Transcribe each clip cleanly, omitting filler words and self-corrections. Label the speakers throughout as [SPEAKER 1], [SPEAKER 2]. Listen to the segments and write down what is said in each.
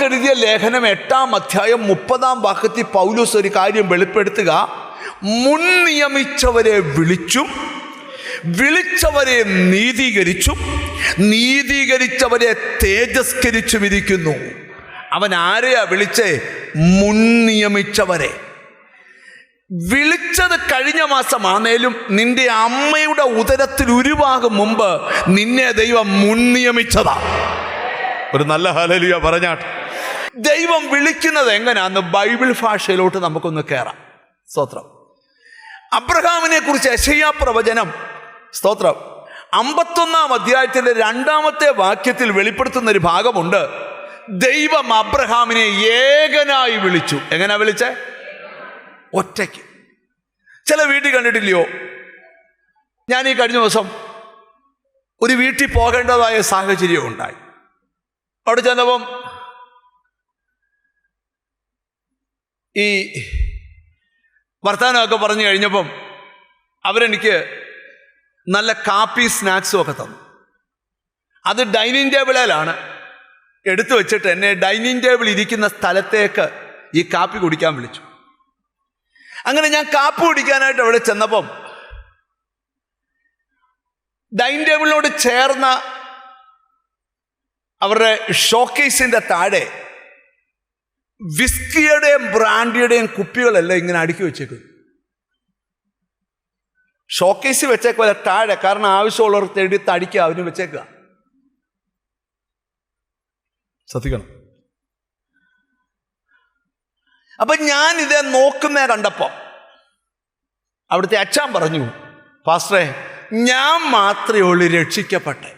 [SPEAKER 1] റോമർക്ക് എഴുതിയ ലേഖനം 8-ാം അധ്യായം 30-ാം വാക്യത്തിൽ പൗലോസ് ഒരു കാര്യം വെളിപ്പെടുത്തുക. മുൻ നിയമിച്ചവരെ വിളിച്ചും വിളിച്ചവരെ നീതീകരിച്ചും നീതീകരിച്ചവരെ തേജസ്കരിച്ചും ഇരിക്കുന്നു. അവൻ ആരെയാ വിളിച്ചേ? മുൻ നിയമിച്ചവരെ. വിളിച്ചത് കഴിഞ്ഞ മാസമാണേലും നിന്റെ അമ്മയുടെ ഉദരത്തിൽ ഉരുവാകും മുമ്പ് നിന്നെ ദൈവം മുൻ നിയമിച്ചതാ. ഒരു നല്ല ഹല്ലേലൂയ പറഞ്ഞാട്ട്. ദൈവം വിളിക്കുന്നത് എങ്ങനെയാന്ന് ബൈബിൾ ഭാഷയിലോട്ട് നമുക്കൊന്ന് കയറാം. സ്തോത്രം. അബ്രഹാമിനെ കുറിച്ച് യെശയ്യാ പ്രവചനം, സ്തോത്രം, 51-ാം അധ്യായത്തിൻ്റെ 2-ാമത്തെ വാക്യത്തിൽ വെളിപ്പെടുത്തുന്ന ഒരു ഭാഗമുണ്ട്. ദൈവം അബ്രഹാമിനെ ഏകനായി വിളിച്ചു. എങ്ങനെയാ വിളിച്ചേ? ഒറ്റയ്ക്ക്. ചില വീട്ടിൽ കണ്ടിട്ടില്ലയോ? ഞാൻ ഈ കഴിഞ്ഞ ദിവസം ഒരു വീട്ടിൽ പോകേണ്ടതായ സാഹചര്യം ഉണ്ടായി. അവിടെ ചെന്നപ്പം ഈ വർത്തമാനമൊക്കെ പറഞ്ഞു കഴിഞ്ഞപ്പം അവരെനിക്ക് നല്ല കാപ്പി സ്നാക്സും ഒക്കെ തന്നു. അത് ഡൈനിങ് ടേബിളിലാണ് എടുത്തു വെച്ചിട്ട് എന്നെ ഡൈനിങ് ടേബിൾ ഇരിക്കുന്ന സ്ഥലത്തേക്ക് ഈ കാപ്പി കുടിക്കാൻ വിളിച്ചു. അങ്ങനെ ഞാൻ കാപ്പി കുടിക്കാനായിട്ട് അവിടെ ചെന്നപ്പം ഡൈനിങ് ടേബിളിനോട് ചേർന്ന അവരുടെ ഷോക്കേസിൻ്റെ താഴെ വിസ്കിയുടെയും ബ്രാൻഡിയുടെയും കുപ്പികളെല്ലാം ഇങ്ങനെ അടുക്കി വെച്ചേക്കും. ഷോക്കേസ് വെച്ചേക്കുമല്ല, താഴെ. കാരണം ആവശ്യമുള്ളവർക്ക് എടുത്ത് അടിക്കുക, അവന് വെച്ചേക്കുക. ശ്രദ്ധിക്കണം. അപ്പൊ ഞാൻ ഇതേ നോക്കുന്നേ കണ്ടപ്പോ അവിടുത്തെ അച്ഛൻ പറഞ്ഞു, പാസ്റ്ററെ, ഞാൻ മാത്രമേ ഉള്ളൂ രക്ഷിക്കപ്പെട്ടെ.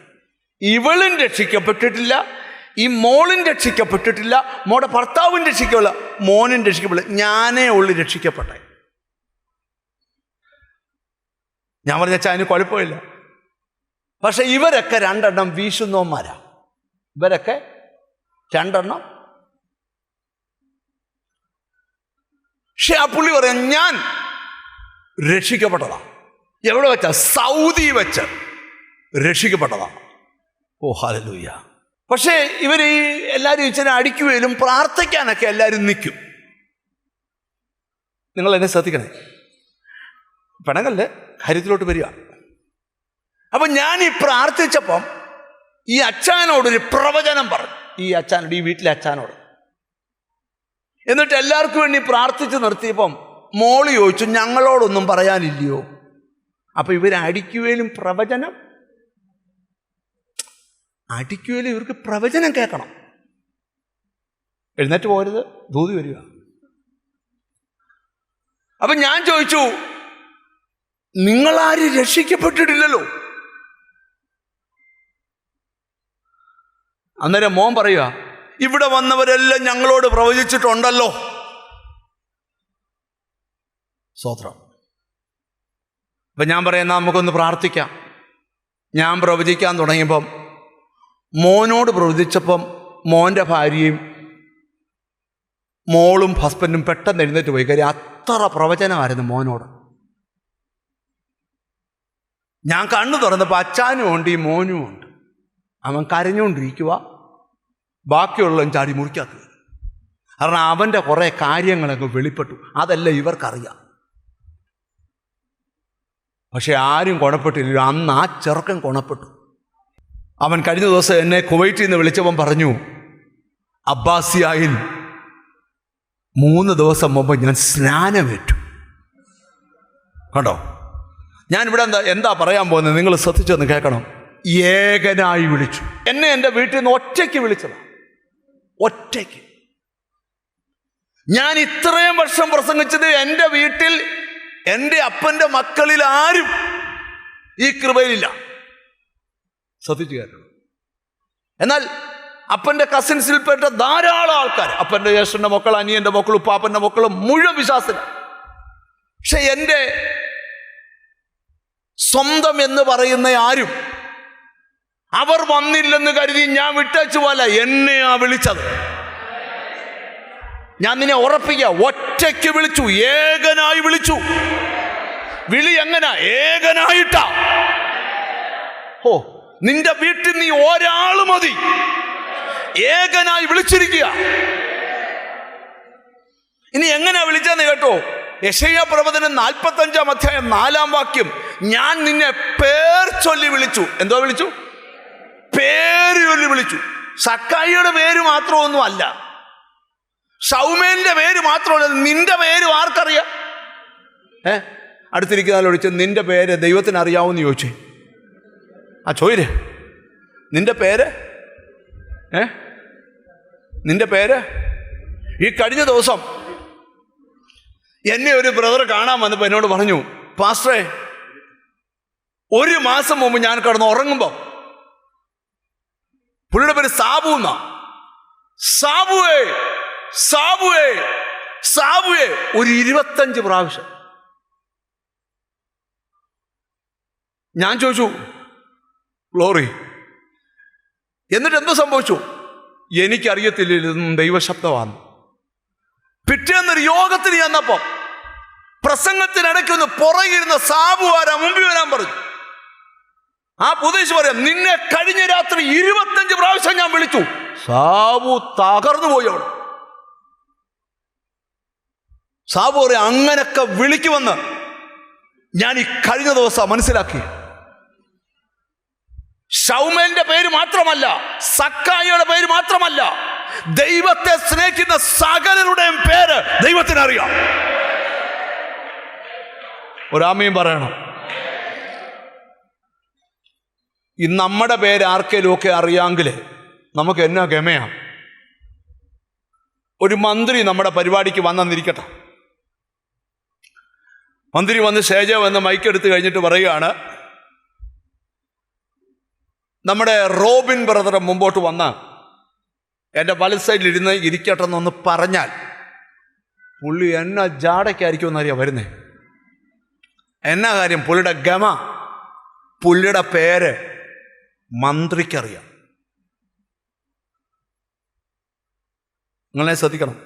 [SPEAKER 1] ഇവളും രക്ഷിക്കപ്പെട്ടിട്ടില്ല, ഈ മോളും രക്ഷിക്കപ്പെട്ടിട്ടില്ല, മോടെ ഭർത്താവും രക്ഷിക്കപ്പെടില്ല, മോനും രക്ഷിക്കപ്പെടില്ല, ഞാനേ ഉള്ളു രക്ഷിക്കപ്പെട്ടെ. ഞാൻ പറഞ്ഞ അച്ഛാ, അതിന് കുഴപ്പമില്ല. പക്ഷെ ഇവരൊക്കെ 2 എണ്ണം വീശുന്നവന്മാരാ. ഇവരൊക്കെ 2 എണ്ണം. പക്ഷെ ആ പുള്ളി പറയാം, ഞാൻ രക്ഷിക്കപ്പെട്ടതാ. എവിടെ വെച്ച? സൗദി വെച്ച് രക്ഷിക്കപ്പെട്ടതാ. ഓ ഹല്ലേലൂയ. പക്ഷേ ഇവർ ഈ എല്ലാവരും ഇച്ചിരി അടിക്കുകയിലും പ്രാർത്ഥിക്കാനൊക്കെ എല്ലാവരും നിൽക്കും. നിങ്ങൾ എന്നെ ശ്രദ്ധിക്കണേ, പിണങ്ങല്ലേ, കാര്യത്തിലോട്ട് വരിക. അപ്പം ഞാൻ ഈ പ്രാർത്ഥിച്ചപ്പം ഈ അച്ഛനോടൊരു പ്രവചനം പറഞ്ഞു. ഈ അച്ഛനോട്, ഈ വീട്ടിലെ അച്ഛനോട്. എന്നിട്ട് എല്ലാവർക്കും വേണ്ടി പ്രാർത്ഥിച്ച് നിർത്തിയപ്പം മോള് ചോദിച്ചു, ഞങ്ങളോടൊന്നും പറയാനില്ലയോ? അപ്പം ഇവർ അടിക്കുകയിലും പ്രവചനം, അടിക്കുകയിലും ഇവർക്ക് പ്രവചനം കേൾക്കണം. എഴുന്നേറ്റ് പോരുത്, ദൂതി വരിക. അപ്പം ഞാൻ ചോദിച്ചു, നിങ്ങളാരും രക്ഷിക്കപ്പെട്ടിട്ടില്ലല്ലോ. അന്നേരം മോൻ പറയുക, ഇവിടെ വന്നവരെല്ലാം ഞങ്ങളോട് പ്രവചിച്ചിട്ടുണ്ടല്ലോ. സ്തോത്രം. അപ്പം ഞാൻ പറയാം, നമുക്കൊന്ന് പ്രാർത്ഥിക്കാം. ഞാൻ പ്രവചിക്കാൻ തുടങ്ങിയപ്പം മോനോട് പ്രവചിച്ചപ്പം മോൻ്റെ ഭാര്യയും മോളും ഹസ്ബൻഡും പെട്ടെന്ന് എഴുന്നേറ്റ് പോയി. കാര്യം അത്ര പ്രവചനമായിരുന്നു മോനോട്. ഞാൻ കണ്ണു തുറന്നപ്പോൾ അച്ഛനും ഉണ്ട്, ഈ മോനും ഉണ്ട്. അവൻ കരഞ്ഞുകൊണ്ടിരിക്കുക, ബാക്കിയുള്ളവൻ ചാടി മുറിക്കാത്തത്. കാരണം അവൻ്റെ കുറേ കാര്യങ്ങളൊക്കെ വെളിപ്പെട്ടു. അതെല്ലാം ഇവർക്കറിയാം. പക്ഷെ ആരും ഗുണപ്പെട്ടില്ല. അന്ന് ആ ചെറുക്കൻ ഗുണപ്പെട്ടു. അവൻ കഴിഞ്ഞ ദിവസം എന്നെ കുവൈറ്റിൽ നിന്ന് വിളിച്ചവൻ പറഞ്ഞു, അബ്ബാസിയായിൽ 3 ദിവസം മുമ്പ് ഞാൻ സ്നാനമേറ്റു. കണ്ടോ? ഞാനിവിടെ എന്താ പറയാൻ പോകുന്നത്, നിങ്ങൾ ശ്രദ്ധിച്ചൊന്ന് കേൾക്കണം. ഏകനായി വിളിച്ചു. എന്നെ എൻ്റെ വീട്ടിൽ നിന്ന് ഒറ്റയ്ക്ക് വിളിച്ചതാണ്. ഒറ്റയ്ക്ക്. ഞാൻ ഇത്രയും വർഷം പ്രസംഗിച്ചത് എൻ്റെ വീട്ടിൽ എൻ്റെ അപ്പൻ്റെ മക്കളിൽ ആരും ഈ കൃപയിലില്ല. ശ്രദ്ധിച്ചു കേൾക്കണം. എന്നാൽ അപ്പൻ്റെ കസിൻസിൽപ്പെട്ട ധാരാളം ആൾക്കാർ, അപ്പൻ്റെ ജ്യേഷ്ഠൻ്റെ മക്കൾ, അനിയൻ്റെ മക്കളും ഉപ്പാപ്പൻ്റെ മക്കളും മുഴുവൻ വിശ്വാസത്തില. പക്ഷെ എൻ്റെ സ്വന്തം എന്ന് പറയുന്ന ആരും അവർ വന്നില്ലെന്ന് കരുതി ഞാൻ വിട്ടേച്ചു പോലെ എന്നെയാ വിളിച്ചത്. ഞാൻ നിന്നെ ഉറപ്പിക്കുക, ഒറ്റയ്ക്ക് വിളിച്ചു, ഏകനായി വിളിച്ചു. വിളി എങ്ങനെ? ഏകനായിട്ടാ. ഓ, നിന്റെ വീട്ടിൽ നീ ഒരാൾ മതി. ഏകനായി വിളിച്ചിരിക്കുക. ഇനി എങ്ങനെയാ വിളിച്ചെന്ന് കേട്ടോ? യെശയ്യാ പ്രവചനം 45-ാം അധ്യായം 4-ാം വാക്യം, ഞാൻ നിന്നെ പേർ ചൊല്ലി വിളിച്ചു. എന്തോ വിളിച്ചു? പേര് ചൊല്ലി വിളിച്ചു. സക്കായിയുടെ പേര് മാത്രമൊന്നും അല്ല, ഷൗമേലിന്റെ പേര് മാത്രമല്ല, നിന്റെ പേര് ആർക്കറിയാം? അടുത്തിരിക്കുന്ന വിളിച്ച് നിന്റെ പേര് ദൈവത്തിന് അറിയാവെന്ന് ചോദിച്ചേ. ചോദിരേ, നിന്റെ പേര് നിന്റെ പേര്. ഈ കഴിഞ്ഞ ദിവസം എന്നെ ഒരു ബ്രദർ കാണാൻ വന്നപ്പോൾ എന്നോട് പറഞ്ഞു, പാസ്റ്ററെ, 1 മാസം മുമ്പ് ഞാൻ കിടന്ന് ഉറങ്ങുമ്പോൾ, പുള്ളിയുടെ പേര് സാബു എന്നാ, സാബുവേ സാബുവേ സാബുവേ ഒരു 25 പ്രാവശ്യം. ഞാൻ ചോദിച്ചു, ഗ്ലോറി, എന്നിട്ട് എന്തോ സംഭവിച്ചു? എനിക്കറിയത്തില്ല, ഇതൊന്നും ദൈവശബ്ദമാണ്. പിറ്റേന്നൊരു യോഗത്തിന് ചെന്നപ്പോ പ്രസംഗത്തിനിടയ്ക്കൊന്ന് പുറകിരുന്ന സാബു ആരാ മുമ്പിൽ വരാൻ പറഞ്ഞു. ആ പുദേശ് പറയാം, നിന്നെ കഴിഞ്ഞ രാത്രി 25 പ്രാവശ്യം ഞാൻ വിളിച്ചു. സാബു തകർന്നു പോയി അവിടെ. സാബു പറയാം, അങ്ങനൊക്കെ വിളിക്കുമെന്ന് ഞാൻ ഈ കഴിഞ്ഞ ദിവസം മനസ്സിലാക്കി. ഷൗമേലിന്റെ പേര് മാത്രമല്ല, സക്കായിയുടെ പേര് മാത്രമല്ല, ദൈവത്തെ സ്നേഹിക്കുന്ന സകലരുടെയും പേര് ദൈവത്തിനറിയാം. ഒരാമയും പറയണം. ഈ നമ്മുടെ പേര് ആർക്കെങ്കിലും ഒക്കെ അറിയാമെങ്കിൽ നമുക്ക് എന്നാ ഗമയാ. ഒരു മന്ത്രി നമ്മുടെ പരിപാടിക്ക് വന്നിരിക്കട്ടെ. മന്ത്രി വന്ന് സ്റ്റേജ് വന്ന് മൈക്കെടുത്ത് കഴിഞ്ഞിട്ട് പറയുകയാണ്, നമ്മുടെ റോബിൻ ബ്രദർ മുമ്പോട്ട് വന്ന് എൻ്റെ വലത് സൈഡിൽ ഇരിക്കട്ടെ എന്നൊന്ന് പറഞ്ഞാൽ പുള്ളി എന്നാ ജാടയ്ക്കായിരിക്കും എന്നറിയാം വരുന്നേ. എന്നാ കാര്യം? പുള്ളിയുടെ ഗമ, പുള്ളിയുടെ പേര് മന്ത്രിക്കറിയാം. നിങ്ങളെ ശ്രദ്ധിക്കണം.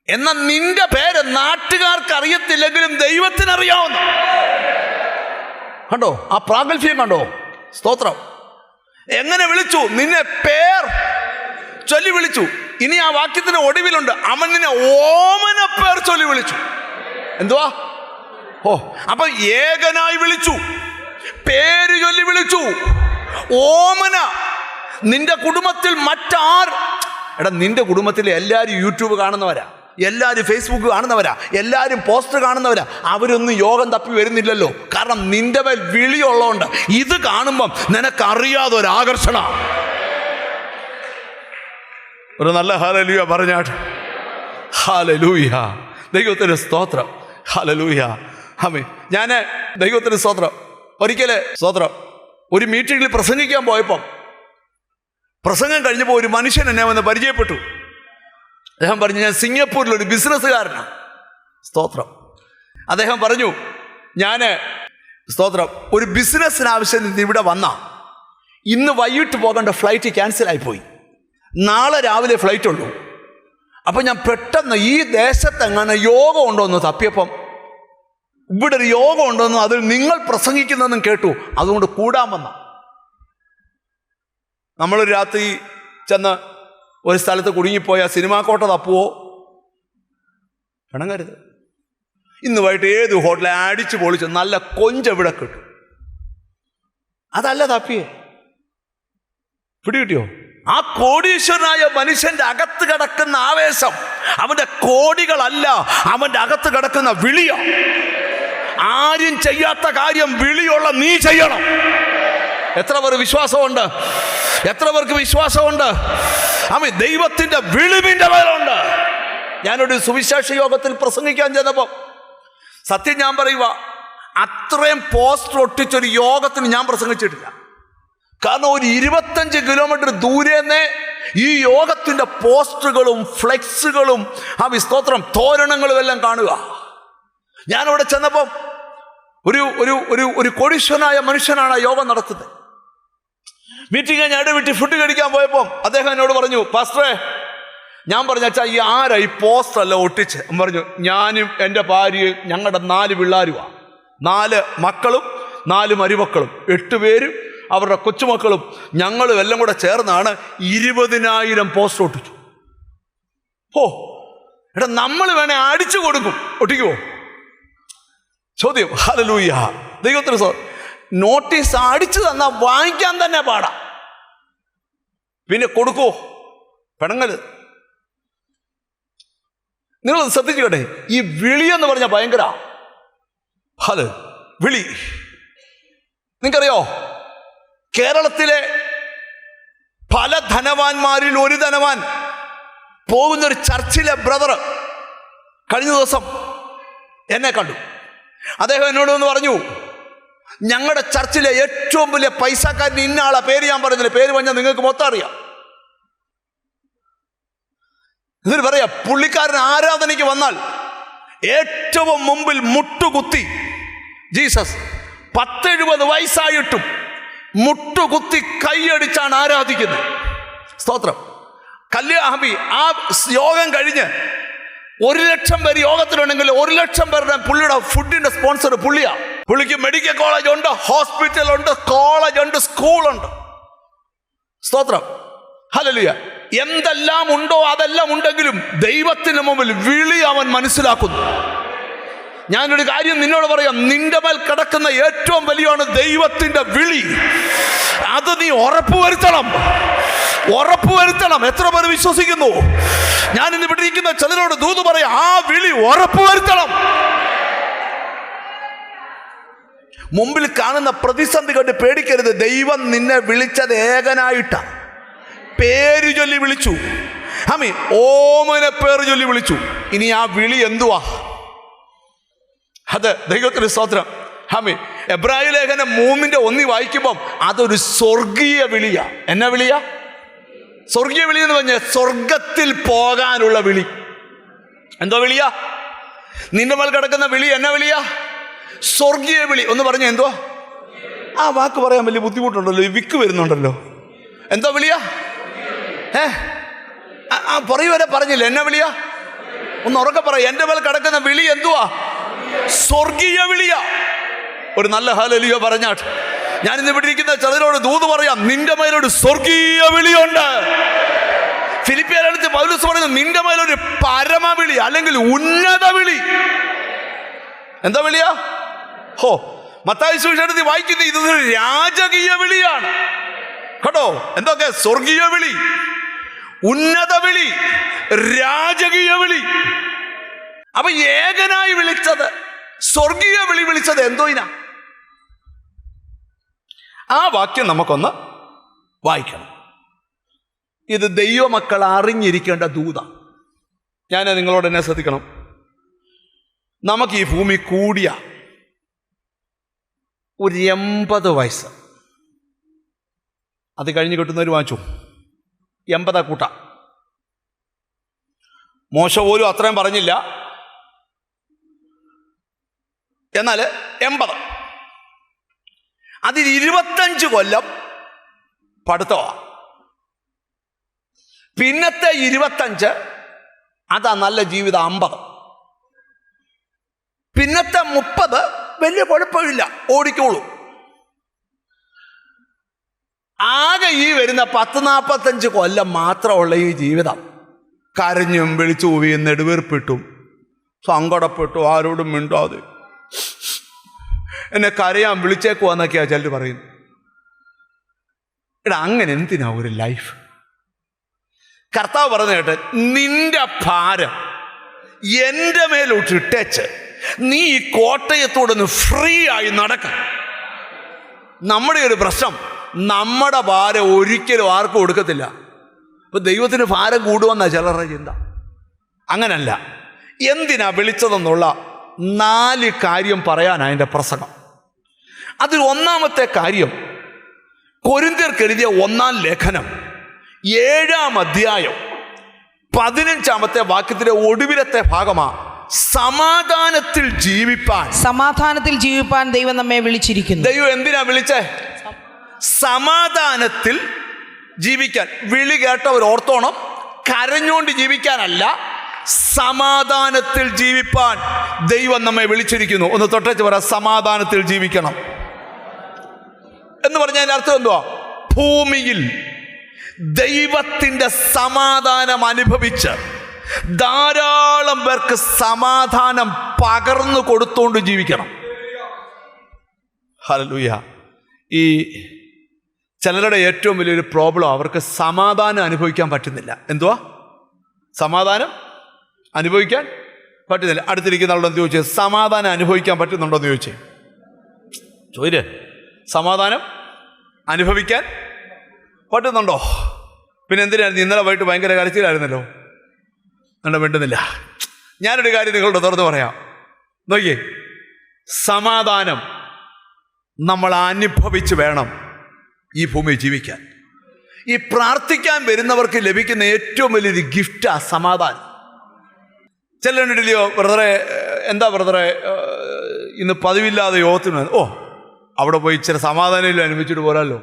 [SPEAKER 1] എന്നാൽ നിന്റെ പേര് നാട്ടുകാർക്ക് അറിയത്തില്ലെങ്കിലും ദൈവത്തിനറിയാവുന്ന. കണ്ടോ ആ പ്രാഗൽഭ്യം? കണ്ടോ? സ്തോത്രം. എങ്ങനെ വിളിച്ചു? നിന്നെ പേർ ചൊല്ലി വിളിച്ചു. ഇനി ആ വാക്യത്തിന് ഒടുവിലുണ്ട്, അവൻ നിന്നെ ഓമന പേർ ചൊല്ലി വിളിച്ചു. എന്തുവാ? അപ്പൊ ഏകനായി വിളിച്ചു, പേര് ചൊല്ലി വിളിച്ചു, ഓമന. നിന്റെ കുടുംബത്തിൽ നിന്റെ കുടുംബത്തിൽ എല്ലാവരും യൂട്യൂബ് കാണുന്നവരാ, എല്ലാവരും ഫേസ്ബുക്ക് കാണുന്നവരാ, എല്ലാവരും പോസ്റ്റർ കാണുന്നവരാ. അവരൊന്നും യോഗം തപ്പി വരുന്നില്ലല്ലോ. കാരണം നിന്റെ മേൽ വിളിയുള്ളതുകൊണ്ട് ഇത് കാണുമ്പം നിനക്കറിയാതെ ഒരു ആകർഷണ. ഒരു നല്ല ഹല്ലേലൂയ പറഞ്ഞാട്ട്. ഹല്ലേലൂയ, ദൈവത്തിന് സ്തോത്രം. ഹല്ലേലൂയ. ആമേൻ. ഞാൻ ദൈവത്തിന് സ്തോത്രം. ഒരിക്കൽ സ്തോത്രം ഒരു മീറ്റിങ്ങിൽ പ്രസംഗിക്കാൻ പോയപ്പം പ്രസംഗം കഴിഞ്ഞപ്പോൾ ഒരു മനുഷ്യൻ എന്നെ വന്ന് പരിചയപ്പെട്ടു. അദ്ദേഹം പറഞ്ഞു, ഞാൻ സിംഗപ്പൂരിലൊരു ബിസിനസ്സുകാരനാണ്. സ്തോത്രം. അദ്ദേഹം പറഞ്ഞു, ഞാൻ സ്തോത്രം ഒരു ബിസിനസ്സിന് ആവശ്യത്തിന് ഇവിടെ ഇന്ന് വൈകിട്ട് പോകേണ്ട ഫ്ലൈറ്റ് ക്യാൻസലായിപ്പോയി, നാളെ രാവിലെ ഫ്ലൈറ്റ് ഉള്ളൂ. അപ്പം ഞാൻ പെട്ടെന്ന് ഈ ദേശത്തെങ്ങനെ യോഗം ഉണ്ടോ എന്ന് തപ്പിയപ്പം ഇവിടെ ഒരു യോഗം ഉണ്ടെന്നും അതിൽ നിങ്ങൾ പ്രസംഗിക്കുന്നതെന്നും കേട്ടു. അതുകൊണ്ട് കൂടാൻ വന്ന. നമ്മളൊരു രാത്രി ചെന്ന് ഒരു സ്ഥലത്ത് കുടുങ്ങിപ്പോയാൽ സിനിമാ കോട്ട തപ്പുവോ? പിണങ്ങരുത്. ഇന്ന് വൈകിട്ട് ഏത് ഹോട്ടലിൽ അടിച്ചു പൊളിച്ച് നല്ല കൊഞ്ചെവിടെ കിട്ടും. അതല്ല തപ്പിയേ. പിടികിട്ടിയോ? ആ കോടീശ്വരനായ മനുഷ്യന്റെ അകത്ത് കിടക്കുന്ന ആവേശം അവന്റെ കോടികളല്ല, അവന്റെ അകത്ത് കിടക്കുന്ന വിളിയ. ആരും ചെയ്യാത്ത കാര്യം വിളിയുള്ള നീ ചെയ്യണം. എത്ര പേർക്ക് വിശ്വാസമുണ്ട്? എത്ര പേർക്ക് വിശ്വാസമുണ്ട്? ആമേൻ. ദൈവത്തിന്റെ വിളിവിന്റെ മേലുണ്ട്. ഞാനൊരു സുവിശേഷ യോഗത്തിൽ പ്രസംഗിക്കാൻ ചെന്നപ്പോൾ സത്യം ഞാൻ പറയുക, അത്രയും പോസ്റ്റർ ഒട്ടിച്ചൊരു യോഗത്തിന് ഞാൻ പ്രസംഗിച്ചിട്ടില്ല. കാരണം ഒരു 25 കിലോമീറ്റർ ദൂരേന്നേ ഈ യോഗത്തിന്റെ പോസ്റ്ററുകളും ഫ്ലെക്സുകളും ആ സ്തോത്രം തോരണങ്ങളും എല്ലാം കാണുക. ഞാനവിടെ ചെന്നപ്പം ഒരു ഒരു ഒരു ഒരു കോടീശ്വരനായ മനുഷ്യനാണ് ആ യോഗം നടത്തുന്നത്. മീറ്റിംഗ് ഞാൻ ഇടവിട്ട് ഫുഡ് കഴിക്കാൻ പോയപ്പോൾ അദ്ദേഹം എന്നോട് പറഞ്ഞു, പാസ്റ്ററെ, ഞാൻ പറഞ്ഞു, അച്ഛാ ഈ ആരാ ഈ പോസ്റ്ററല്ല ഒട്ടിച്ച്? പറഞ്ഞു, ഞാനും എൻ്റെ ഭാര്യയും ഞങ്ങളുടെ 4 പിള്ളേരുമാണ്, 4 മക്കളും 4 മരുമക്കളും, 8 പേരും അവരുടെ കൊച്ചുമക്കളും ഞങ്ങളും എല്ലാം കൂടെ ചേർന്നാണ് 20,000 പോസ്റ്റർ ഒട്ടിച്ചു. ഓ എടാ, നമ്മൾ വേണേ അടിച്ചു കൊടുക്കും, ഒട്ടിക്കുവോ? ചോദ്യം. ഹല്ലേലൂയ. ദൈവത്തിന് നോട്ടീസ് അടിച്ചു തന്നാൽ വാങ്ങിക്കാൻ തന്നെ പാടാ, പിന്നെ കൊടുക്കുവോ? പെണങ്ങല്. നിങ്ങൾ ശ്രദ്ധിച്ചു കേട്ടെ, ഈ വിളി എന്ന് പറഞ്ഞാൽ ഭയങ്കര അത് വിളി. നിങ്ങൾക്കറിയോ, കേരളത്തിലെ പല ധനവാന്മാരിൽ ഒരു ധനവാൻ പോകുന്നൊരു ചർച്ചിലെ ബ്രദർ കഴിഞ്ഞ ദിവസം എന്നെ കണ്ടു. അദ്ദേഹം എന്നോട് ഒന്ന് പറഞ്ഞു, ഞങ്ങളുടെ ചർച്ചിലെ ഏറ്റവും വലിയ പൈസക്കാരൻ ഇന്ന ആളാ, പേര് ഞാൻ പറയുന്നില്ല, പേര് പറഞ്ഞാൽ നിങ്ങൾക്ക് മൊത്തം അറിയാം. എന്നിട്ട് പറയാ, പുള്ളിക്കാരൻ ആരാധനയ്ക്ക് വന്നാൽ ഏറ്റവും മുമ്പിൽ മുട്ടുകുത്തി ജീസസ് 70 വയസ്സായിട്ടും മുട്ടുകുത്തി കൈയടിച്ചാണ് ആരാധിക്കുന്നത്. സ്തോത്രം. കല്യാണി ആ യോഗം കഴിഞ്ഞ് 1,00,000 പേര് യോഗത്തിലുണ്ടെങ്കിൽ 1,00,000 പേരുടെ പുള്ളിയുടെ ഫുഡിന്റെ സ്പോൺസർ പുള്ളിയാ. പുള്ളിക്ക് മെഡിക്കൽ കോളേജ് ഉണ്ട്, ഹോസ്പിറ്റലുണ്ട്, കോളേജ് ഉണ്ട്, സ്കൂളുണ്ട്. സ്തോത്രം. ഹല്ലേലൂയ. എന്തെല്ലാം ഉണ്ടോ അതെല്ലാം ഉണ്ടെങ്കിലും ദൈവത്തിന് മുമ്പിൽ വിളി അവൻ മനസ്സിലാക്കുന്നു. ഞാനൊരു കാര്യം നിന്നോട് പറയാം, നിന്റെ മേൽ കിടക്കുന്ന ഏറ്റവും വലിയാണ് ദൈവത്തിന്റെ വിളി. അത് നീ ഉറപ്പുവരുത്തണം. എത്ര പേര് വിശ്വസിക്കുന്നു? ഞാൻ ഇന്ന് ഇവിടെ ഇരിക്കുന്ന ചിലരോട് ദൂത് പറയാം, ആ വിളി ഉറപ്പുവരുത്തണം. മുമ്പിൽ കാണുന്ന പ്രതിസന്ധി കണ്ട് പേടിക്കരുത്. ദൈവം നിന്നെ വിളിച്ചത് ഏകനായിട്ടാ. പേര് ചൊല്ലി വിളിച്ചു. ഓമനെ പേര് ചൊല്ലി വിളിച്ചു. ഇനി ആ വിളി എന്തുവാ? അത് ദൈവത്തിന് സ്തോത്രം. എബ്രായ ലേഖനം 3:1 വായിക്കുമ്പം അതൊരു സ്വർഗീയ വിളിയാ. എന്നാ വിളിയാ? സ്വർഗീയ വിളി എന്ന് പറഞ്ഞാൽ സ്വർഗത്തിൽ പോകാനുള്ള വിളി. എന്തോ വിളിയാ? നിന്റെ മേൽ കിടക്കുന്ന വിളി എന്നാ വിളിയാ? സ്വർഗീയ വിളി. ഒന്ന് പറഞ്ഞ എന്തോ? ആ വാക്ക് പറയാൻ വലിയ ബുദ്ധിമുട്ടുണ്ടല്ലോ, വിക്ക് വരുന്നുണ്ടല്ലോ. എന്തോ വിളിയാ? പറയുവരെ പറഞ്ഞില്ല. എന്നാ വിളിയാ? ഒന്ന് ഉറക്കെ പറ. എന്റെ മേൽ കിടക്കുന്ന വിളി എന്തുവാ? സ്വർഗീയ വിളിയാ. ഒരു നല്ല ഹല്ലേലൂയ പറഞ്ഞാട്ട്. ഞാൻ ഇന്ന് ഇവിടെ ഇരിക്കുന്ന ചിലരോട് ദൂത് പറയാം, നിന്റെ മേലൊരു സ്വർഗീയ വിളിയുണ്ട്. ഫിലിപ്പിയരടുത്ത് പൗലോസ് പറയുന്നത്, നിന്റെ മേലൊരു പരമവിളി അല്ലെങ്കിൽ ഉന്നത വിളി. എന്താ വിളിയാ? മത്തായി സുവിശേഷത്തിൽ വായിക്കുന്നത് ഇതൊരു രാജകീയ വിളിയാണ് കേട്ടോ. എന്തൊക്കെ? സ്വർഗീയ വിളി, ഉന്നത വിളി, രാജകീയ വിളി. അപ്പൊ ഏകനായി വിളിച്ചത്, സ്വർഗീയ വിളി വിളിച്ചത് എന്തോയിനാ? ആ വാക്യം നമുക്കൊന്ന് വായിക്കണം. ഇത് ദൈവമക്കൾ അറിഞ്ഞിരിക്കേണ്ട ദൂത. ഞാൻ നിങ്ങളോട് എന്നെ ശ്രദ്ധിക്കണം. നമുക്ക് ഈ ഭൂമി കൂടിയ ഒരു 80 വയസ്സ്, അത് കഴിഞ്ഞ് കിട്ടുന്നവർ വാങ്ങിച്ചു 80 കൂട്ട. മോശ പോലും അത്രയും പറഞ്ഞില്ല, എന്നാൽ 80. അതിൽ 25 കൊല്ലം പഠിത്തമാണ്. പിന്നത്തെ 25 അതാ നല്ല ജീവിതം 50. പിന്നത്തെ 30 വലിയ കുഴപ്പമില്ല, ഓടിക്കോളൂ. ആകെ ഈ വരുന്ന 40-45 കൊല്ലം മാത്രമുള്ള ഈ ജീവിതം കരഞ്ഞും വിളിച്ചു പോവുകയും നെടുവീർപ്പിട്ടും സങ്കടപ്പെട്ടു ആരോടും മിണ്ടാതെ എന്നെ കരയാൻ വിളിച്ചേക്കുവാന്നൊക്കെയാ ചിലർ പറയുന്നു. എടാ, അങ്ങനെ എന്തിനാ ഒരു ലൈഫ്? കർത്താവ് പറഞ്ഞു കേട്ടെ, നിന്റെ ഭാരം എൻ്റെ മേലോട്ടിട്ടേച്ച് നീ ഈ കോട്ടയത്തോടൊന്ന് ഫ്രീ ആയി നടക്ക. നമ്മുടെ ഒരു പ്രശ്നം, നമ്മുടെ ഭാരം ഒരിക്കലും ആർക്കും കൊടുക്കത്തില്ല. ഇപ്പൊ ദൈവത്തിന് ഭാരം കൂടുമെന്നാ ചിലരുടെ ചിന്ത. അങ്ങനല്ല. എന്തിനാ വിളിച്ചതെന്നുള്ള 4 കാര്യം പറയാനാ എൻ്റെ പ്രസംഗം. അതിൽ ഒന്നാമത്തെ കാര്യം, കൊരിന്ത്യർക്ക് എഴുതിയ 1-ാം ലേഖനം 7-ാം അധ്യായം 15-ാമത്തെ വാക്യത്തിലെ ഒടുവിലത്തെ ഭാഗമാ, സമാധാനത്തിൽ ജീവിപ്പാൻ
[SPEAKER 2] ദൈവം നമ്മെ വിളിച്ചിരിക്കുന്നു.
[SPEAKER 1] ദൈവം എന്തിനാ വിളിച്ചേ? സമാധാനത്തിൽ ജീവിക്കാൻ. വിളി കേട്ടവർ ഓർത്തോണം, കരഞ്ഞുകൊണ്ട് ജീവിക്കാനല്ല, സമാധാനത്തിൽ ജീവിപ്പാൻ ദൈവം നമ്മെ വിളിച്ചിരിക്കുന്നു. ഒന്ന് തൊട്ടേച്ച് പറ, സമാധാനത്തിൽ ജീവിക്കണം. എന്ന് പറഞ്ഞാൽ അതിൻ്റെ അർത്ഥം എന്തുവാ? ഭൂമിയിൽ ദൈവത്തിൻ്റെ സമാധാനം അനുഭവിച്ച് ധാരാളം പേർക്ക് സമാധാനം പകർന്നു കൊടുത്തുകൊണ്ട് ജീവിക്കണം. ഹല്ലേലൂയ. ഈ ചിലരുടെ ഏറ്റവും വലിയൊരു പ്രോബ്ലം, അവർക്ക് സമാധാനം അനുഭവിക്കാൻ പറ്റുന്നില്ല. എന്തുവാ? സമാധാനം അനുഭവിക്കാൻ പറ്റുന്നില്ല. അടുത്തിരിക്കുന്ന ആളോട് ചോദിച്ചേ, സമാധാനം അനുഭവിക്കാൻ പറ്റുന്നുണ്ടോ എന്ന് ചോദിച്ചേ. ചോദിച്ചേ, സമാധാനം അനുഭവിക്കാൻ പറ്റുന്നുണ്ടോ? പിന്നെ എന്തിനായിരുന്നു ഇന്നലെ വൈകിട്ട് ഭയങ്കര കരച്ചിലായിരുന്നല്ലോ? കണ്ട വേണ്ടുന്നില്ല. ഞാനൊരു കാര്യം നിങ്ങളോട് തുറന്ന് പറയാം. നോക്കിയേ, സമാധാനം നമ്മൾ അനുഭവിച്ച് വേണം ഈ ഭൂമിയിൽ ജീവിക്കാൻ. ഈ പ്രാർത്ഥിക്കാൻ വരുന്നവർക്ക് ലഭിക്കുന്ന ഏറ്റവും വലിയൊരു ഗിഫ്റ്റാ സമാധാനം. ചിലരുണ്ടല്ലയോ, ബ്രദറെ എന്താ ബ്രദറെ ഇന്ന് പതിവില്ലാതെ യോഗത്തിന്, ഓ അവിടെ പോയി ഇച്ചിരി സമാധാനം അനുഭവിച്ചിട്ട് പോരാല്ലോ.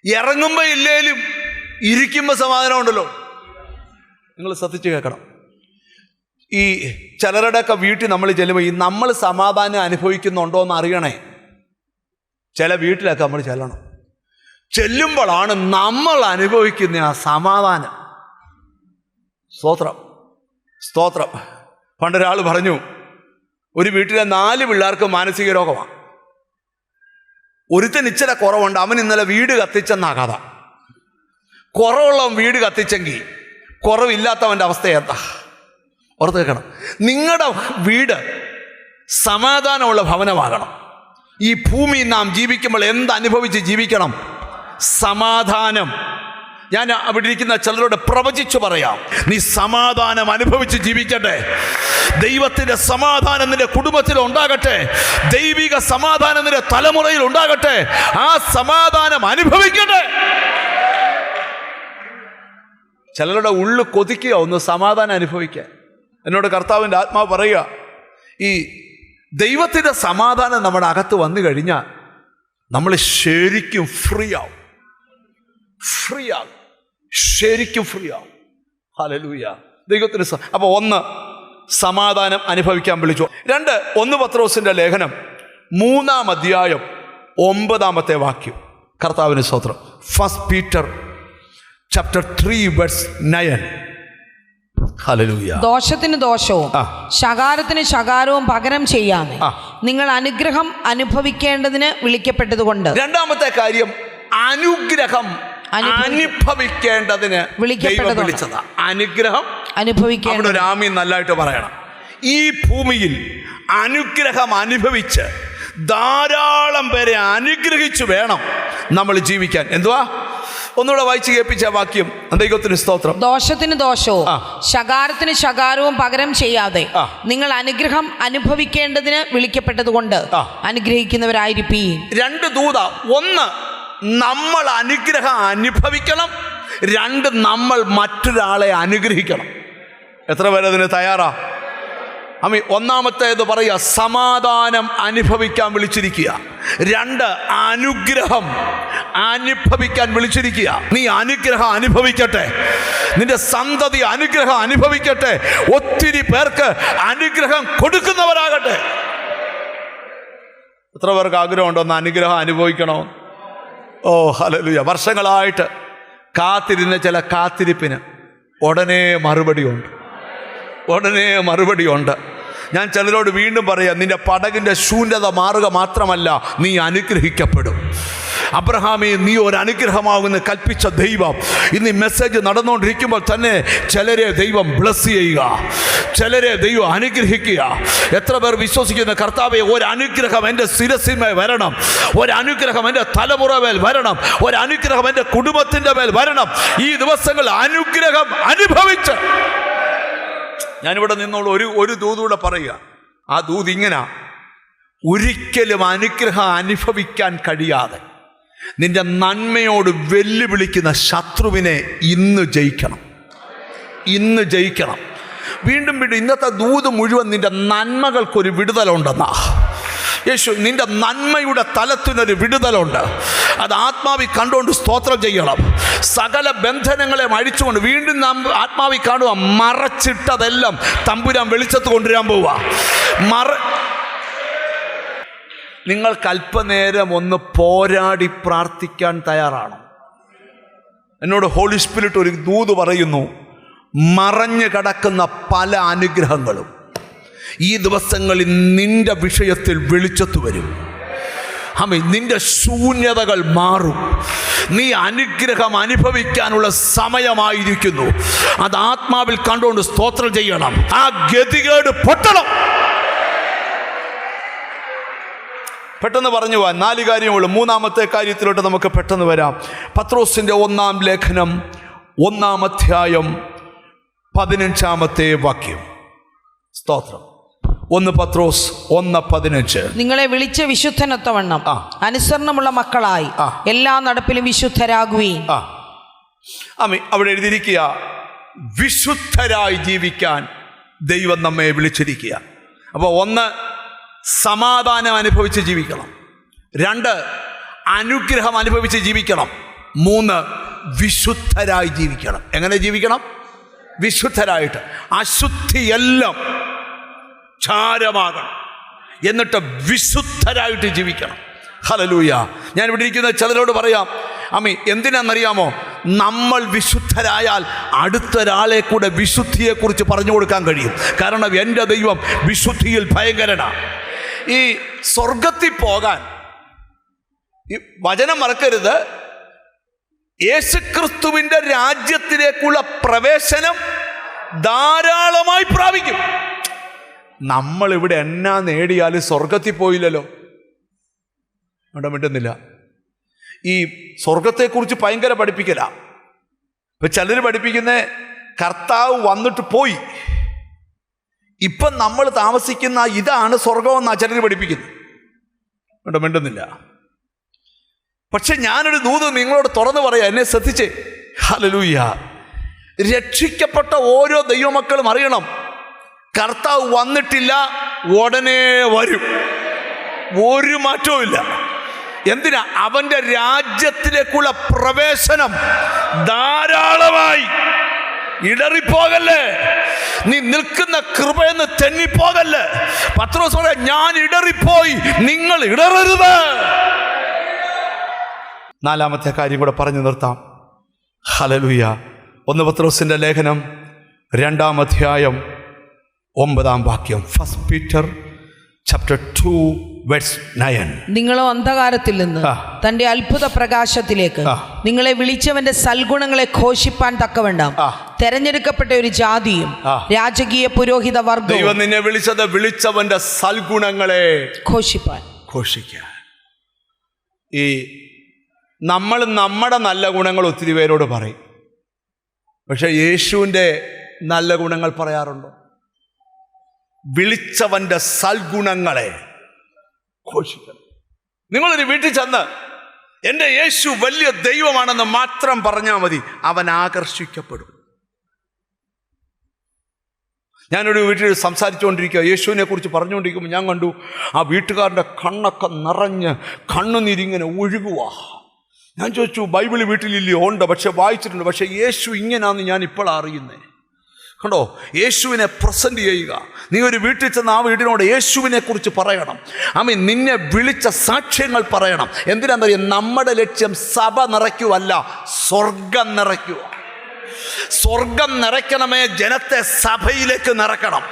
[SPEAKER 1] ഇറങ്ങുമ്പോൾ ഇല്ലേലും ഇരിക്കുമ്പോൾ സമാധാനം ഉണ്ടല്ലോ. നിങ്ങൾ ശ്രദ്ധിച്ച് കേൾക്കണം. ഈ ചിലരുടെയൊക്കെ വീട്ടിൽ നമ്മൾ ചെല്ലുമ്പോൾ ഈ നമ്മൾ സമാധാനം അനുഭവിക്കുന്നുണ്ടോ എന്ന് അറിയണേ. ചില വീട്ടിലൊക്കെ നമ്മൾ ചെല്ലുമ്പോഴാണ് നമ്മൾ അനുഭവിക്കുന്ന ആ സമാധാനം. സ്തോത്രം, സ്തോത്രം. പണ്ടൊരാൾ പറഞ്ഞു, ഒരു വീട്ടിലെ 4 പിള്ളേർക്ക് മാനസിക രോഗമാണ്. ഒരുത്തൻ ഇച്ചിരി കുറവുണ്ട്, അവൻ ഇന്നലെ വീട് കത്തിച്ചെന്നാ കഥ. കുറവുള്ളവൻ വീട് കത്തിച്ചെങ്കിൽ കുറവില്ലാത്തവൻ്റെ അവസ്ഥ എന്താ? ഓർത്ത് വെക്കണം. നിങ്ങളുടെ വീട് സമാധാനമുള്ള ഭവനമാകണം. ഈ ഭൂമി നാം ജീവിക്കുമ്പോൾ എന്തനുഭവിച്ച് ജീവിക്കണം? സമാധാനം. ഞാൻ അവിടെ ഇരിക്കുന്ന ചിലരോട് പ്രവചിച്ചു പറയാം, നീ സമാധാനം അനുഭവിച്ച് ജീവിക്കട്ടെ. ദൈവത്തിൻ്റെ സമാധാനം നിന്റെ കുടുംബത്തിൽ ഉണ്ടാകട്ടെ. ദൈവിക സമാധാനം നിന്റെ തലമുറയിൽ ഉണ്ടാകട്ടെ. ആ സമാധാനം അനുഭവിക്കട്ടെ. ചിലരുടെ ഉള്ളു കൊതിക്കുക ഒന്ന് സമാധാനം അനുഭവിക്കാൻ. എന്നോട് കർത്താവിൻ്റെ ആത്മാവ് പറയുക, ഈ ദൈവത്തിൻ്റെ സമാധാനം നമ്മുടെ അകത്ത് വന്നു കഴിഞ്ഞാൽ നമ്മൾ ശരിക്കും ഫ്രീ ആവും. ശരിക്കും ഫ്രീ ആവും. ഹല്ലേലൂയ. ദൈവത്തിന് അപ്പോൾ 1 സമാധാനം അനുഭവിക്കാൻ വിളിച്ചു. 2 1 പത്രോസിൻ്റെ ലേഖനം 3-ാം അധ്യായം 9-ാമത്തെ വാക്യം. കർത്താവിന് സ്തോത്രം. 1 Peter chapter 3 verse 9. ഹല്ലേലൂയ.
[SPEAKER 2] ദോഷത്തിന് ദോഷവും ശകാരത്തിന് ശകാരവും പകരം ചെയ്യാതെ നിങ്ങൾ അനുഗ്രഹം അനുഭവിക്കേണ്ടതിന് വിളിക്കപ്പെട്ടതുകൊണ്ട്. 2-ാമത്തെ കാര്യം, അനുഗ്രഹം അനുഭവിക്കേണ്ടതിന് വിളിച്ചതാ. അനുഗ്രഹം അനുഭവിക്കേണ്ട. ഒരു ആമീൻ നല്ലതായിട്ട് പറയണം. ഈ ഭൂമിയിൽ അനുഗ്രഹം അനുഭവിച്ച് ധാരാളം പേരെ അനുഗ്രഹിച്ചു വേണം നമ്മൾ ജീവിക്കാൻ. എന്തുവാ? ഒന്നുകൂടെ വായിച്ച് കേൾപ്പിച്ച വാക്യം. ദൈവത്തിന് സ്തോത്രം. ദോഷത്തിന് ദോഷവും ശകാരത്തിന് ശകാരവും പകരം ചെയ്യാതെ നിങ്ങൾ അനുഗ്രഹം അനുഭവിക്കേണ്ടതിന് വിളിക്കപ്പെട്ടതുകൊണ്ട് അനുഗ്രഹിക്കുന്നവരായിരിപ്പീൻ.
[SPEAKER 1] 2 ദൂത. 1 നമ്മൾ അനുഗ്രഹം അനുഭവിക്കണം. 2 നമ്മൾ മറ്റൊരാളെ അനുഗ്രഹിക്കണം. എത്ര പേര് അതിന് തയ്യാറാ? അമ്മ, ഒന്നാമത്തേത് പറയുക, സമാധാനം അനുഭവിക്കാൻ വിളിച്ചിരിക്കുക. 2 അനുഗ്രഹം അനുഭവിക്കാൻ വിളിച്ചിരിക്കുക. നീ അനുഗ്രഹം അനുഭവിക്കട്ടെ. നിന്റെ സന്തതി അനുഗ്രഹം അനുഭവിക്കട്ടെ. ഒത്തിരി പേർക്ക് അനുഗ്രഹം കൊടുക്കുന്നവരാകട്ടെ. എത്ര പേർക്ക് ആഗ്രഹമുണ്ടോ ഒന്ന് അനുഗ്രഹം അനുഭവിക്കണോ? ഓ ഹല്ലേലൂയ. വർഷങ്ങളായിട്ട് കാത്തിരുന്ന ചില കാത്തിരിപ്പിന് ഉടനെ മറുപടിയുണ്ട്. ഞാൻ ചിലരോട് വീണ്ടും പറയാം, നിന്റെ പടകിൻ്റെ ശൂന്യത മാറുക മാത്രമല്ല, നീ അനുഗ്രഹിക്കപ്പെടും. അബ്രഹാമേ, നീ ഒരു അനുഗ്രഹമാകുന്ന കൽപ്പിച്ച ദൈവം ഇന്ന് ഈ മെസ്സേജ് നടന്നുകൊണ്ടിരിക്കുമ്പോൾ തന്നെ ചിലരെ ദൈവം ബ്ലസ് ചെയ്യുക, ചിലരെ ദൈവം അനുഗ്രഹിക്കുക. എത്ര പേർ വിശ്വസിക്കുന്ന കർത്താവേ, ഒരു അനുഗ്രഹം എൻ്റെ ശിരസിന്മേൽ വരണം, ഒരു അനുഗ്രഹം എൻ്റെ തലമുറ മേൽ വരണം, ഒരു അനുഗ്രഹം എൻ്റെ കുടുംബത്തിൻ്റെ മേൽ വരണം. ഈ ദിവസങ്ങൾ അനുഗ്രഹം അനുഭവിച്ച് ഞാനിവിടെ നിന്നോളൂ ഒരു ദൂതൂടെ പറയുക. ആ ദൂത് ഇങ്ങനെ, ഒരിക്കലും അനുഗ്രഹം അനുഭവിക്കാൻ കഴിയാതെ നിന്റെ നന്മയോട് വെല്ലുവിളിക്കുന്ന ശത്രുവിനെ ഇന്ന് ജയിക്കണം. വീണ്ടും ഇന്നത്തെ ദൂത് മുഴുവൻ നിന്റെ നന്മകൾക്കൊരു വിടുതലുണ്ടെന്നാ. യേശു, നിന്റെ നന്മയുടെ തലത്തിനൊരു വിടുതലുണ്ട്. അത് ആത്മാവി കണ്ടുകൊണ്ട് സ്തോത്രം ചെയ്യണം. സകല ബന്ധനങ്ങളെ അഴിച്ചുകൊണ്ട് വീണ്ടും നാം ആത്മാവി കാണുക, മറച്ചിട്ടതെല്ലാം തമ്പുരാൻ വെളിച്ചത്ത് കൊണ്ടുവരാൻ പോവുക.
[SPEAKER 2] നിങ്ങൾക്ക് അല്പനേരം ഒന്ന് പോരാടി പ്രാർത്ഥിക്കാൻ തയ്യാറാണോ? എന്നോട് ഹോളി സ്പിരിറ്റ് ഒരു ദൂത് പറയുന്നു, മറഞ്ഞു കിടക്കുന്ന പല അനുഗ്രഹങ്ങളും ഈ ദിവസങ്ങളിൽ നിന്റെ വിഷയത്തിൽ വെളിച്ചത്ത് വരും. നിന്റെ ശൂന്യതകൾ മാറും. നീ അനുഗ്രഹം അനുഭവിക്കാനുള്ള സമയമായിരിക്കുന്നു. അത് ആത്മാവിൽ കണ്ടുകൊണ്ട് സ്തോത്രം ചെയ്യണം. ആ ഗതികേട് പൊട്ടണം. പെട്ടെന്ന് പറഞ്ഞു പോവാൻ 4 കാര്യങ്ങളുള്ളൂ. 3-ാമത്തെ കാര്യത്തിലോട്ട് നമുക്ക് പെട്ടെന്ന് വരാം. പത്രോസിൻ്റെ 1-ാം ലേഖനം 1-ാം അധ്യായം 15-ാമത്തെ വാക്യം. സ്തോത്രം. 1 പത്രോസ് 1:15.
[SPEAKER 3] നിങ്ങളെ വിളിച്ച വിശുദ്ധനൊത്തവണ്ണം അനുസരണമുള്ള മക്കളായി എല്ലാ നടപ്പിലും വിശുദ്ധരാകുകയും.
[SPEAKER 2] അവിടെ എഴുതിയിരിക്കുക, വിശുദ്ധരായി ജീവിക്കാൻ ദൈവം നമ്മെ വിളിച്ചിരിക്കുക. അപ്പോൾ 1, സമാധാനം അനുഭവിച്ച് ജീവിക്കണം. 2, അനുഗ്രഹം അനുഭവിച്ച് ജീവിക്കണം. 3, വിശുദ്ധരായി ജീവിക്കണം. എങ്ങനെ ജീവിക്കണം? വിശുദ്ധരായിട്ട്. അശുദ്ധിയെല്ലാം ചാരമാകണം, എന്നിട്ട് വിശുദ്ധരായിട്ട് ജീവിക്കണം. ഹല്ലേലൂയ. ഞാൻ ഇവിടെ ഇരിക്കുന്ന ചിലരോട് പറയാം, എന്തിനാണെന്നറിയാമോ? നമ്മൾ വിശുദ്ധരായാൽ അടുത്തൊരാളെ കൂടെ വിശുദ്ധിയെക്കുറിച്ച് പറഞ്ഞു കൊടുക്കാൻ കഴിയും. കാരണം എൻ്റെ ദൈവം വിശുദ്ധിയിൽ ഭയങ്കരനാണ്. ഈ സ്വർഗത്തിൽ പോകാൻ ഈ വചനം മറക്കരുത്, യേശുക്രിസ്തുവിൻ്റെ രാജ്യത്തിലേക്കുള്ള പ്രവേശനം ധാരാളമായി പ്രാപിക്കും. നമ്മളിവിടെ എന്നാ നേടിയാലും സ്വർഗത്തിൽ പോയില്ലല്ലോ. അവിടെ മിണ്ടുന്നില്ല. ഈ സ്വർഗത്തെക്കുറിച്ച് ഭയങ്കര പഠിപ്പിക്കല. ഇപ്പം ചിലർ പഠിപ്പിക്കുന്ന കർത്താവ് വന്നിട്ട് പോയി, ഇപ്പം നമ്മൾ താമസിക്കുന്ന ഇതാണ് സ്വർഗമെന്നാണ് ചിലർ പഠിപ്പിക്കുന്നത്. അവിടെ മിണ്ടുന്നില്ല. പക്ഷെ ഞാനൊരു ദൂത് നിങ്ങളോട് തുറന്നു പറയാം, എന്നെ ശ്രദ്ധിച്ചേ. ഹല്ലേലൂയ. രക്ഷിക്കപ്പെട്ട ഓരോ ദൈവമക്കളും അറിയണം, കർത്താവ് വന്നിട്ടില്ല, ഉടനെ വരും. ഒരു മാറ്റവുമില്ല. എന്തിനാ? അവൻ്റെ രാജ്യത്തിലേക്കുള്ള പ്രവേശനം ധാരാളമായി. ഇടറിപ്പോകല്ലേ, നീ നിൽക്കുന്ന കൃപയെന്ന് തെന്നിപ്പോകല്ലേ. പത്രോസ് പറയാ, ഞാൻ ഇടറിപ്പോയി, നിങ്ങൾ ഇടറരുത്. 4-ാമത്തെ കാര്യം കൂടെ പറഞ്ഞു നിർത്താം. ഹല്ലേലൂയ. 1 പത്രോസിൻ്റെ ലേഖനം 2-ാം അധ്യായം 9-ാം വാക്യം. 1 Peter chapter 2 verse 9.
[SPEAKER 3] നിങ്ങളോ അന്ധകാരത്തിൽ നിന്ന് തന്റെ അത്ഭുത പ്രകാശത്തിലേക്ക് നിങ്ങളെ വിളിച്ചവന്റെ സൽഗുണങ്ങളെ ഘോഷിപ്പാൻ തക്കവണ്ണം തെരഞ്ഞെടുക്കപ്പെട്ട ഒരു ജാതിയും രാജകീയ പുരോഹിത വർഗ്ഗവും.
[SPEAKER 2] ദൈവം നിന്നെ വിളിച്ചത് വിളിച്ചവന്റെ സൽഗുണങ്ങളെ ഘോഷിക്കാൻ. ഈ നമ്മൾ നമ്മുടെ നല്ല ഗുണങ്ങൾ ഒത്തിരി പേരോട് പറയും, പക്ഷെ യേശുവിൻ്റെ നല്ല ഗുണങ്ങൾ പറയാറുണ്ടോ? വിളിച്ചവന്റെ സൽഗുണങ്ങളെ ഘോഷിക്കണം. നിങ്ങളൊരു വീട്ടിൽ ചെന്ന് എൻ്റെ യേശു വലിയ ദൈവമാണെന്ന് മാത്രം പറഞ്ഞാൽ മതി, അവൻ ആകർഷിക്കപ്പെടും. ഞാനൊരു വീട്ടിൽ സംസാരിച്ചുകൊണ്ടിരിക്കുക, യേശുവിനെ കുറിച്ച് പറഞ്ഞുകൊണ്ടിരിക്കുമ്പോൾ ഞാൻ കണ്ടു ആ വീട്ടുകാരുടെ കണ്ണൊക്കെ നിറഞ്ഞ് കണ്ണുനീരിങ്ങനെ ഒഴുകുക. ഞാൻ ചോദിച്ചു, ബൈബിൾ വീട്ടിലില്ലയോ? ഉണ്ട്, പക്ഷെ വായിച്ചിട്ടുണ്ട്. പക്ഷെ യേശു ഇങ്ങനാന്ന് ഞാൻ ഇപ്പോഴാണ് അറിയുന്നത്. കണ്ടോ, യേശുവിനെ പ്രസൻറ്റ് ചെയ്യുക. നീ ഒരു വീട്ടിൽ ചെന്ന് ആ വീടിനോട് യേശുവിനെ കുറിച്ച് പറയണം. നിന്നെ വിളിച്ച സാക്ഷ്യങ്ങൾ പറയണം. എന്തിനാണെന്നറിയാം? നമ്മുടെ ലക്ഷ്യം സഭ നിറയ്ക്കുവല്ല, സ്വർഗം നിറയ്ക്കുക. സ്വർഗം നിറയ്ക്കണമേ, ജനത്തെ സഭയിലേക്ക് നിറക്കണം.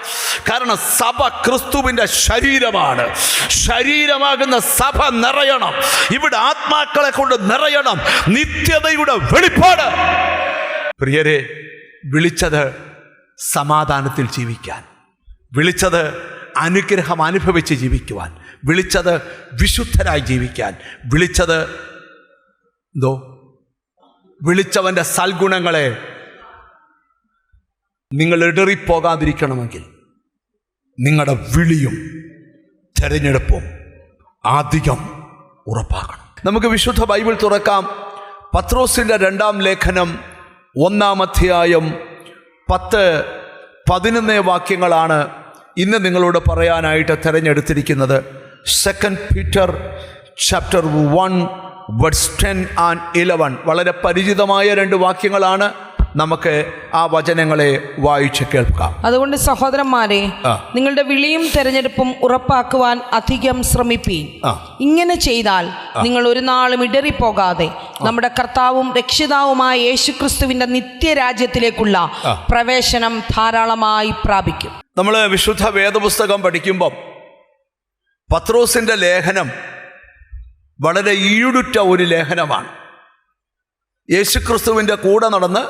[SPEAKER 2] കാരണം സഭ ക്രിസ്തുവിൻ്റെ ശരീരമാണ്. ശരീരമാകുന്ന സഭ നിറയണം. ഇവിടെ ആത്മാക്കളെ കൊണ്ട് നിറയണം. നിത്യതയുടെ വെളിപ്പാട്. പ്രിയരെ, വിളിച്ചത് സമാധാനത്തിൽ ജീവിക്കാൻ, വിളിച്ചത് അനുഗ്രഹം അനുഭവിച്ച് ജീവിക്കുവാൻ, വിളിച്ചത് വിശുദ്ധരായി ജീവിക്കാൻ, വിളിച്ചത് വിളിച്ചവൻ്റെ സൽഗുണങ്ങളെ. നിങ്ങൾ ഇടറിപ്പോകാതിരിക്കണമെങ്കിൽ നിങ്ങളുടെ വിളിയും തെരഞ്ഞെടുപ്പും അധികം ഉറപ്പാക്കണം. നമുക്ക് വിശുദ്ധ ബൈബിൾ തുറക്കാം. പത്രോസിൻ്റെ 2-ാം ലേഖനം 1-ാം അധ്യായം 10-11 വാക്യങ്ങളാണ് ഇന്ന് നിങ്ങളോട് പറയാനായിട്ട് തിരഞ്ഞെടുത്തിരിക്കുന്നത്. 2 Peter chapter 1 verse 10 and 11. വളരെ പരിചിതമായ 2 വാക്യങ്ങളാണ്. നമുക്ക് ആ വചനങ്ങളെ വായിച്ച് കേൾക്കാം.
[SPEAKER 3] അതുകൊണ്ട് സഹോദരന്മാരെ, നിങ്ങളുടെ വിളിയും തെരഞ്ഞെടുപ്പും ഉറപ്പാക്കുവാൻ അധികം ശ്രമിപ്പീൻ. ഇങ്ങനെ ചെയ്താൽ നിങ്ങൾ ഒരു നാളും ഇടറിപ്പോകാതെ നമ്മുടെ കർത്താവും രക്ഷിതാവുമായ യേശുക്രിസ്തുവിന്റെ നിത്യരാജ്യത്തിലേക്കുള്ള പ്രവേശനം ധാരാളമായി പ്രാപിക്കും.
[SPEAKER 2] നമ്മൾ വിശുദ്ധ വേദപുസ്തകം പഠിക്കുമ്പം പത്രോസിൻ്റെ ലേഖനം വളരെ ഈടുറ്റ ഒരു ലേഖനമാണ്. യേശുക്രിസ്തുവിൻ്റെ കൂടെ നടന്ന്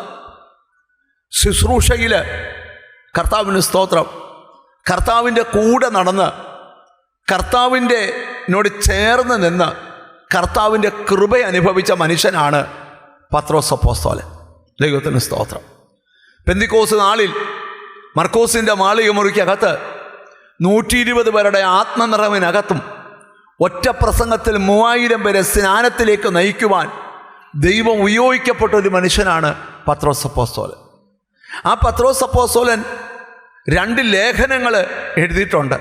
[SPEAKER 2] ശുശ്രൂഷയിൽ കർത്താവിന് സ്തോത്രം, കർത്താവിൻ്റെ കൂടെ നടന്ന് കർത്താവിനോട് ചേർന്ന് നിന്ന് കർത്താവിൻ്റെ കൃപ അനുഭവിച്ച മനുഷ്യനാണ് പത്രോസ് അപ്പോസ്തലൻ. ദൈവത്തിന് സ്തോത്രം. പെന്തിക്കോസ് നാളിൽ മർക്കോസിൻ്റെ മാളിക മുറിക്കകത്ത് 120 പേരുടെ ആത്മനിറവിനകത്തും ഒറ്റ പ്രസംഗത്തിൽ 3000 പേരെ സ്നാനത്തിലേക്ക് നയിക്കുവാൻ ദൈവം ഉപയോഗിക്കപ്പെട്ട ഒരു മനുഷ്യനാണ് പത്രോസ് അപ്പോസ്തലൻ. ആ പത്രോസ് അപ്പോസ്തലൻ 2 ലേഖനങ്ങൾ എഴുതിയിട്ടുണ്ട്.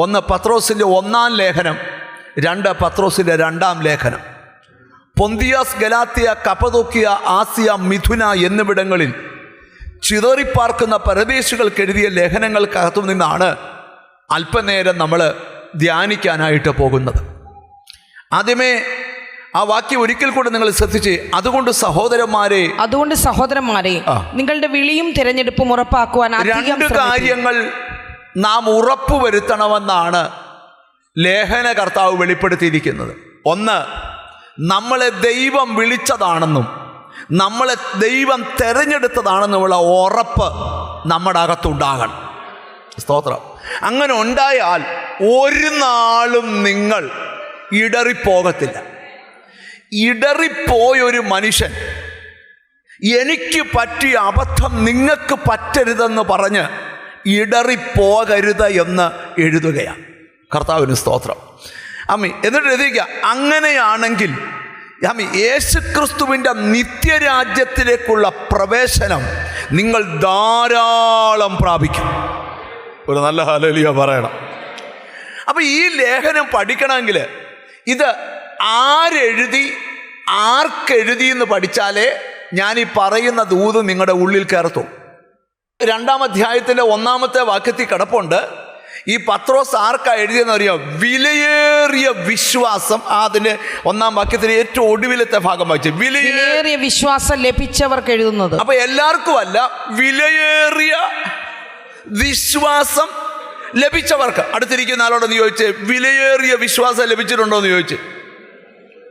[SPEAKER 2] ഒന്ന് പത്രോസിൻ്റെ 1-ാം ലേഖനം, 2 പത്രോസിൻ്റെ 2-ാം ലേഖനം. പൊന്തിയാസ്, ഗലാത്യ, കപ്പദോക്യ, ആസിയ, മിഥുന എന്നിവിടങ്ങളിൽ ചിതറിപ്പാർക്കുന്ന പരദേശികൾക്ക് എഴുതിയ ലേഖനങ്ങൾക്കകത്തു നിന്നാണ് അല്പനേരം നമ്മൾ ധ്യാനിക്കാനായിട്ട് പോകുന്നത്. ആദ്യമേ ആ വാക്യം ഒരിക്കൽ കൂടെ നിങ്ങൾ ശ്രദ്ധിച്ച്, അതുകൊണ്ട് സഹോദരന്മാരെ നിങ്ങളുടെ വിളിയും തിരഞ്ഞെടുപ്പും ഉറപ്പാക്കുവാൻ 2 കാര്യങ്ങൾ നാം ഉറപ്പുവരുത്തണമെന്നാണ് ലേഖനകർത്താവ് വെളിപ്പെടുത്തിയിരിക്കുന്നത്. ഒന്ന്, നമ്മളെ ദൈവം വിളിച്ചതാണെന്നും നമ്മളെ ദൈവം തിരഞ്ഞെടുത്തതാണെന്നുമുള്ള ഉറപ്പ് നമ്മുടെ അകത്തുണ്ടാകണം. സ്തോത്രം. അങ്ങനെ ഉണ്ടായാൽ ഒരു നാളും നിങ്ങൾ ഇടറിപ്പോകത്തില്ല. ഇടറിപ്പോയൊരു മനുഷ്യൻ എനിക്ക് പറ്റിയ അബദ്ധം നിങ്ങൾക്ക് പറ്റരുതെന്ന് പറഞ്ഞ് ഇടറിപ്പോകരുത് എന്ന് എഴുതുകയാണ്. കർത്താവിന് സ്തോത്രം. എന്നിട്ട് എഴുതിക്കുക, അങ്ങനെയാണെങ്കിൽ യേശുക്രിസ്തുവിൻ്റെ നിത്യരാജ്യത്തിലേക്കുള്ള പ്രവേശനം നിങ്ങൾ ധാരാളം പ്രാപിക്കും. ഒരു നല്ല ഹല്ലേലൂയ പറയണം. അപ്പം ഈ ലേഖനം പഠിക്കണമെങ്കിൽ ഇത് ആരെഴുതി ആർക്കെഴുതി എന്ന് പഠിച്ചാലേ ഞാൻ ഈ പറയുന്ന ദൂത് നിങ്ങളുടെ ഉള്ളിൽ കയറത്തും. 2-ാം അധ്യായത്തിൻ്റെ 1-ാമത്തെ വാക്യത്തിൽ കിടപ്പുണ്ട്. ഈ പത്രോസ് ആർക്കാ എഴുതിയെന്ന് അറിയാം? വിലയേറിയ വിശ്വാസം. അതിൻ്റെ 1-ാം വാക്യത്തിന് ഏറ്റവും ഒടുവിലത്തെ ഭാഗം വായിച്ചു, വിലയേറിയ
[SPEAKER 3] വിശ്വാസം ലഭിച്ചവർക്ക് എഴുതുന്നത്.
[SPEAKER 2] അപ്പൊ എല്ലാവർക്കും അല്ല, വിലയേറിയ വിശ്വാസം ലഭിച്ചവർക്ക്. അടുത്തിരിക്കുന്ന ആളോടൊന്ന് ചോദിച്ച്, വിലയേറിയ വിശ്വാസം ലഭിച്ചിട്ടുണ്ടോ എന്ന് ചോദിച്ച്.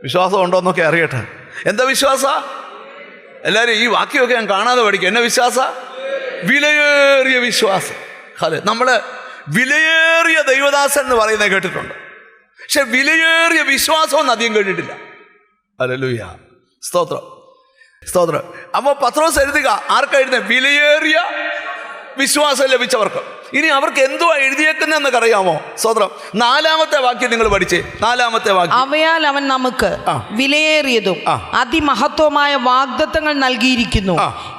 [SPEAKER 2] വിശ്വാസം ഉണ്ടോ എന്നൊക്കെ അറിയട്ടെ. എന്താ വിശ്വാസ? എല്ലാവരും ഈ വാക്യമൊക്കെ ഞാൻ കാണാതെ പഠിക്കും. എന്നെ വിശ്വാസ? വിലയേറിയ വിശ്വാസം. അതെ, നമ്മൾ വിലയേറിയ ദൈവദാസൻ എന്ന് പറയുന്നത് കേട്ടിട്ടുണ്ട്, പക്ഷെ വിലയേറിയ വിശ്വാസമൊന്നും അധികം കേട്ടിട്ടില്ല. ഹല്ലേലൂയ, സ്തോത്രം, സ്തോത്രം. അപ്പോൾ പത്രോസ് എഴുതുക, ആർക്കാ എഴുതുന്നത്? വിലയേറിയ വിശ്വാസം ലഭിച്ചവർക്ക്. ഇനി അവർക്ക് എന്തുവാ എഴുതിയേക്കുന്നതെന്നൊക്കെ അറിയാമോ? സ്തോത്രം. 4-ാമത്തെ വാക്യം നിങ്ങൾ പഠിച്ചേ. 4-ാമത്തെ വാക്യം,
[SPEAKER 3] അവയാൽ അവൻ നമുക്ക് വിലയേറിയതും അതിമഹത്വമായ വാഗ്ദത്തങ്ങൾ നൽകിയിരിക്കുന്നു.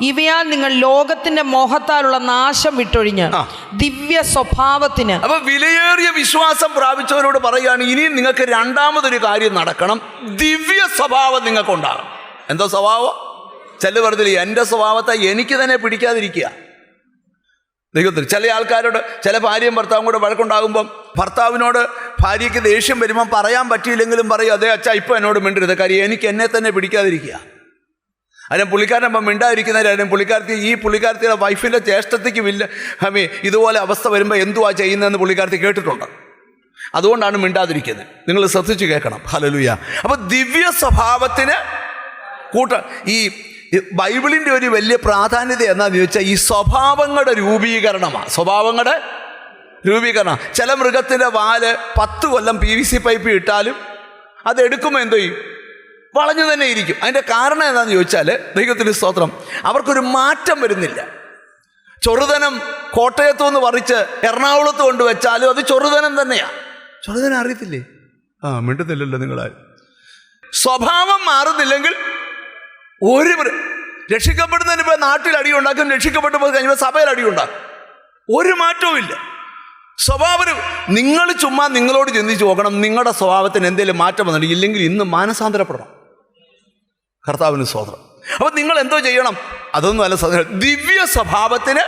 [SPEAKER 3] ഇവയാൽ നിങ്ങൾ ലോകത്തിന്റെ മോഹത്താലുള്ള നാശം വിട്ടൊഴിഞ്ഞ് ദിവ്യ സ്വഭാവത്തിന്. അപ്പൊ വിലയേറിയ വിശ്വാസം പ്രാപിച്ചവരോട് പറയുകയാണ്, ഇനിയും നിങ്ങൾക്ക് 2-ാമതൊരു കാര്യം നടക്കണം. ദിവ്യ സ്വഭാവം നിങ്ങൾക്കുണ്ടാകും. എന്താ സ്വഭാവം? ചില പറഞ്ഞില്ല, എൻ്റെ സ്വഭാവത്തെ എനിക്ക് തന്നെ പിടിക്കാതിരിക്കുക. ദൈവത്തിൽ ചില ആൾക്കാരോട്, ചില ഭാര്യയും ഭർത്താവും കൂടെ വഴക്കുണ്ടാകുമ്പം ഭർത്താവിനോട് ഭാര്യയ്ക്ക് ദേഷ്യം വരുമ്പം പറയാൻ പറ്റിയില്ലെങ്കിലും പറയും, അതേ അച്ഛാ ഇപ്പം എന്നോട് മിണ്ടരുത്, കാര്യം എനിക്ക് എന്നെ തന്നെ പിടിക്കാതിരിക്കുക. അതിന് പുള്ളിക്കാരനപ്പം മിണ്ടാതിരിക്കുന്നവരാരും ഈ പുള്ളിക്കാരത്തിയുടെ വൈഫിൻ്റെ ജ്യേഷ്ഠത്തിക്ക് ഇതുപോലെ അവസ്ഥ വരുമ്പോൾ എന്തുവാ ചെയ്യുന്നതെന്ന് പുള്ളിക്കാരത്തി കേട്ടിട്ടുണ്ട്. അതുകൊണ്ടാണ് മിണ്ടാതിരിക്കുന്നത്. നിങ്ങൾ ശ്രദ്ധിച്ച് കേൾക്കണം. ഹല്ലേലൂയ. അപ്പോൾ ദിവ്യ സ്വഭാവത്തിന് ഈ ബൈബിളിൻ്റെ ഒരു വലിയ പ്രാധാന്യത എന്നാന്ന് ചോദിച്ചാൽ ഈ സ്വഭാവങ്ങളുടെ രൂപീകരണമാണ്. സ്വഭാവങ്ങളുടെ രൂപീകരണം. ചില മൃഗത്തിൻ്റെ വാല് 10 കൊല്ലം PVC പൈപ്പ് ഇട്ടാലും അതെടുക്കുമ്പോൾ എന്തോ ചെയ്യും? വളഞ്ഞു തന്നെ ഇരിക്കും. അതിൻ്റെ കാരണം എന്താണെന്ന് ചോദിച്ചാൽ, ദൈവത്തിന് സ്തോത്രം, അവർക്കൊരു മാറ്റം വരുന്നില്ല. ചെറുതനം കോട്ടയത്തു നിന്ന് പറിച്ച് എറണാകുളത്ത് കൊണ്ടുവച്ചാലും അത് ചെറുതനം തന്നെയാണ്. ചെറുതനം അറിയത്തില്ലേ? മിണ്ടുന്നില്ലല്ലോ നിങ്ങളാരും. സ്വഭാവം മാറുന്നില്ലെങ്കിൽ രക്ഷിക്കപ്പെടുന്നതിന് ഇപ്പോൾ നാട്ടിൽ അടിയുണ്ടാക്കും, രക്ഷിക്കപ്പെട്ടപ്പോൾ കഴിഞ്ഞപ്പോൾ സഭയിൽ അടിയുണ്ടാക്കും. ഒരു മാറ്റവും ഇല്ല. സ്വഭാവം നിങ്ങൾ ചുമ്മാ നിങ്ങളോട് ചിന്തിച്ച് നോക്കണം, നിങ്ങളുടെ സ്വഭാവത്തിന് എന്തെങ്കിലും മാറ്റം വന്നിട്ട് ഇല്ലെങ്കിൽ ഇന്ന് മാനസാന്തരപ്പെടണം. കർത്താവിന് സ്തോത്രം.
[SPEAKER 2] അപ്പം നിങ്ങൾ എന്തോ ചെയ്യണം? അതൊന്നും അല്ല സഹോദരൻ, ദിവ്യ സ്വഭാവത്തിന്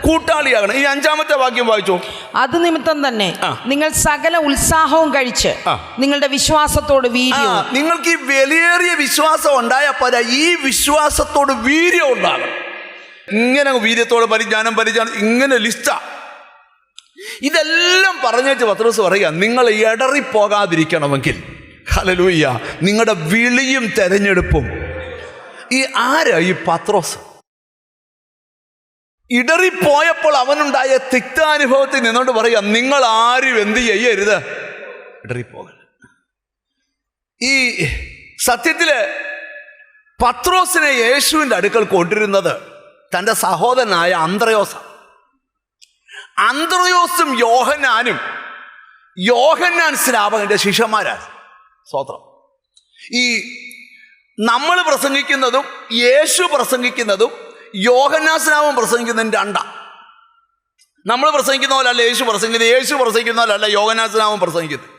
[SPEAKER 2] കൂട്ടാളിയാകണം. ഈ 5-ാമത്തെ വാക്യം വായിച്ചോ.
[SPEAKER 3] അത് നിമിത്തം തന്നെ നിങ്ങൾ സകല ഉത്സാഹവും കഴിച്ച് നിങ്ങളുടെ വിശ്വാസത്തോട് വീര്യം.
[SPEAKER 2] നിങ്ങൾക്ക് ഈ വിലയേറിയ വിശ്വാസം ഉണ്ടായാൽ പോരാ, ഈ വിശ്വാസത്തോട് വീര്യം ഉണ്ടാകണം. ഇങ്ങനെ വീര്യത്തോട് പരിജ്ഞാനം ഇങ്ങനെ ലിസ്റ്റാ. ഇതെല്ലാം പറഞ്ഞേച്ച് പത്രോസ് പറയുക, നിങ്ങൾ ഇടറിപ്പോകാതിരിക്കണമെങ്കിൽ, ഹല്ലേലൂയ, നിങ്ങളുടെ വിളിയും തെരഞ്ഞെടുപ്പും. ഈ ആരാ ഈ പത്രോസ്? ഇടറിപ്പോയപ്പോൾ അവനുണ്ടായ തിക്താനുഭവത്തിൽ നിന്നോട് പറയുക, നിങ്ങൾ ആരും എന്ത് ചെയ്യരുത്, ഇടറിപ്പോകരുത്. ഈ സത്യത്തില് പത്രോസിനെ യേശുവിൻ്റെ അടുക്കൽ കൊണ്ടിരുന്നത് തൻ്റെ സഹോദരനായ അന്ത്രയോസ്. അന്ത്രയോസും യോഹന്നാൻ സ്നാപകന്റെ ശിഷ്യന്മാരാണ്. സ്തോത്രം. ഈ നമ്മൾ പ്രസംഗിക്കുന്നതും യേശു പ്രസംഗിക്കുന്നതും യോഹന്നാൻ സ്നാപകൻ പ്രസംഗിക്കുന്നതും രണ്ടാണ്. നമ്മൾ പ്രസംഗിക്കുന്ന പോലല്ല യേശു പ്രസംഗിക്കുന്നത്, യേശു പ്രസംഗിക്കുന്ന പോലല്ല യോഹന്നാൻ സ്നാപകൻ പ്രസംഗിക്കുന്നത്.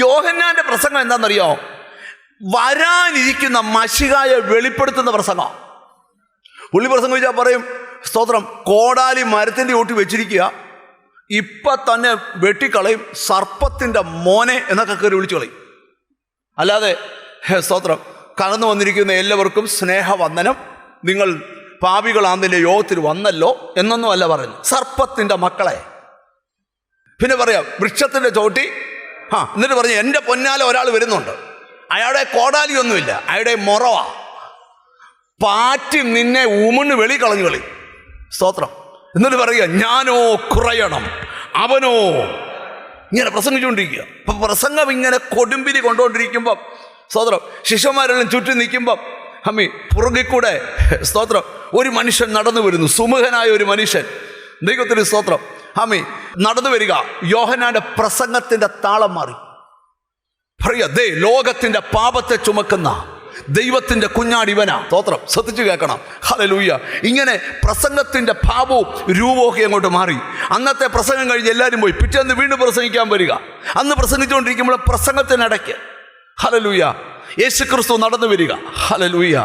[SPEAKER 2] യോഹന്നാന്റെ പ്രസംഗം എന്താണെന്നറിയോ? വരാനിരിക്കുന്ന മശിഹായെ വെളിപ്പെടുത്തുന്ന പ്രസംഗം. പുള്ളി പ്രസംഗിച്ചാൽ പറയും, സ്തോത്രം, കോടാലി മരത്തിൻ്റെ ചോട്ടി വെച്ചിരിക്കുക, ഇപ്പം തന്നെ വെട്ടിക്കളയും, സർപ്പത്തിൻ്റെ മോനെ എന്നൊക്കെ കയറി വിളിച്ചു കളയും. അല്ലാതെ സ്തോത്രം, കടന്നു വന്നിരിക്കുന്ന എല്ലാവർക്കും സ്നേഹവന്ദനം, നിങ്ങൾ പാപികളാണെന്നിൻ്റെ യോഗത്തിൽ വന്നല്ലോ എന്നൊന്നും അല്ല പറയുന്നു. സർപ്പത്തിൻ്റെ മക്കളെ. പിന്നെ പറയാം വൃക്ഷത്തിൻ്റെ ചോട്ടി. എന്നിട്ട് പറഞ്ഞു, എൻ്റെ പൊന്നാലെ ഒരാൾ വരുന്നുണ്ട്, അയാളുടെ കോടാലിയൊന്നുമില്ല, അയാളുടെ മൊറവാ, പാറ്റി നിന്നെ ഉമണ് വെളി കളഞ്ഞു കളി. സ്തോത്രം. എന്നിട്ട് പറയുക, ഞാനോ കുറയണം, അവനോ. ഇങ്ങനെ പ്രസംഗിച്ചുകൊണ്ടിരിക്കുക. അപ്പം പ്രസംഗം ഇങ്ങനെ കൊടുമ്പിരി കൊണ്ടുകൊണ്ടിരിക്കുമ്പം, സ്തോത്രം, ശിഷ്യന്മാരെല്ലാം ചുറ്റും നിൽക്കുമ്പം പുറകിൽ കൂടെ, സ്തോത്രം, ഒരു മനുഷ്യൻ നടന്നു വരുന്നു, സുമുഖനായ ഒരു മനുഷ്യൻ. ദൈവത്തിന് സ്തോത്രം. നടന്നു വരിക. യോഹന്നാന്റെ പ്രസംഗത്തിന്റെ താളം മാറി. പറയുക, ദേ ലോകത്തിന്റെ പാപത്തെ ചുമക്കുന്ന ദൈവത്തിന്റെ കുഞ്ഞാടിവനാ. സ്തോത്രം. ശ്രദ്ധിച്ചു കേൾക്കണം. ഹല്ലേലൂയ. ഇങ്ങനെ പ്രസംഗത്തിന്റെ ഭാവവും രൂപമൊക്കെ അങ്ങോട്ട് മാറി. അന്നത്തെ പ്രസംഗം കഴിഞ്ഞ് എല്ലാവരും പോയി. പിറ്റേന്ന് വീണ്ടും പ്രസംഗിക്കാൻ വരിക. അന്ന് പ്രസംഗിച്ചുകൊണ്ടിരിക്കുമ്പോൾ പ്രസംഗത്തിനിടയ്ക്ക്, ഹല്ലേലൂയ, യേശുക്രിസ്തു നടന്നു വരിക. ഹല്ലേലൂയ.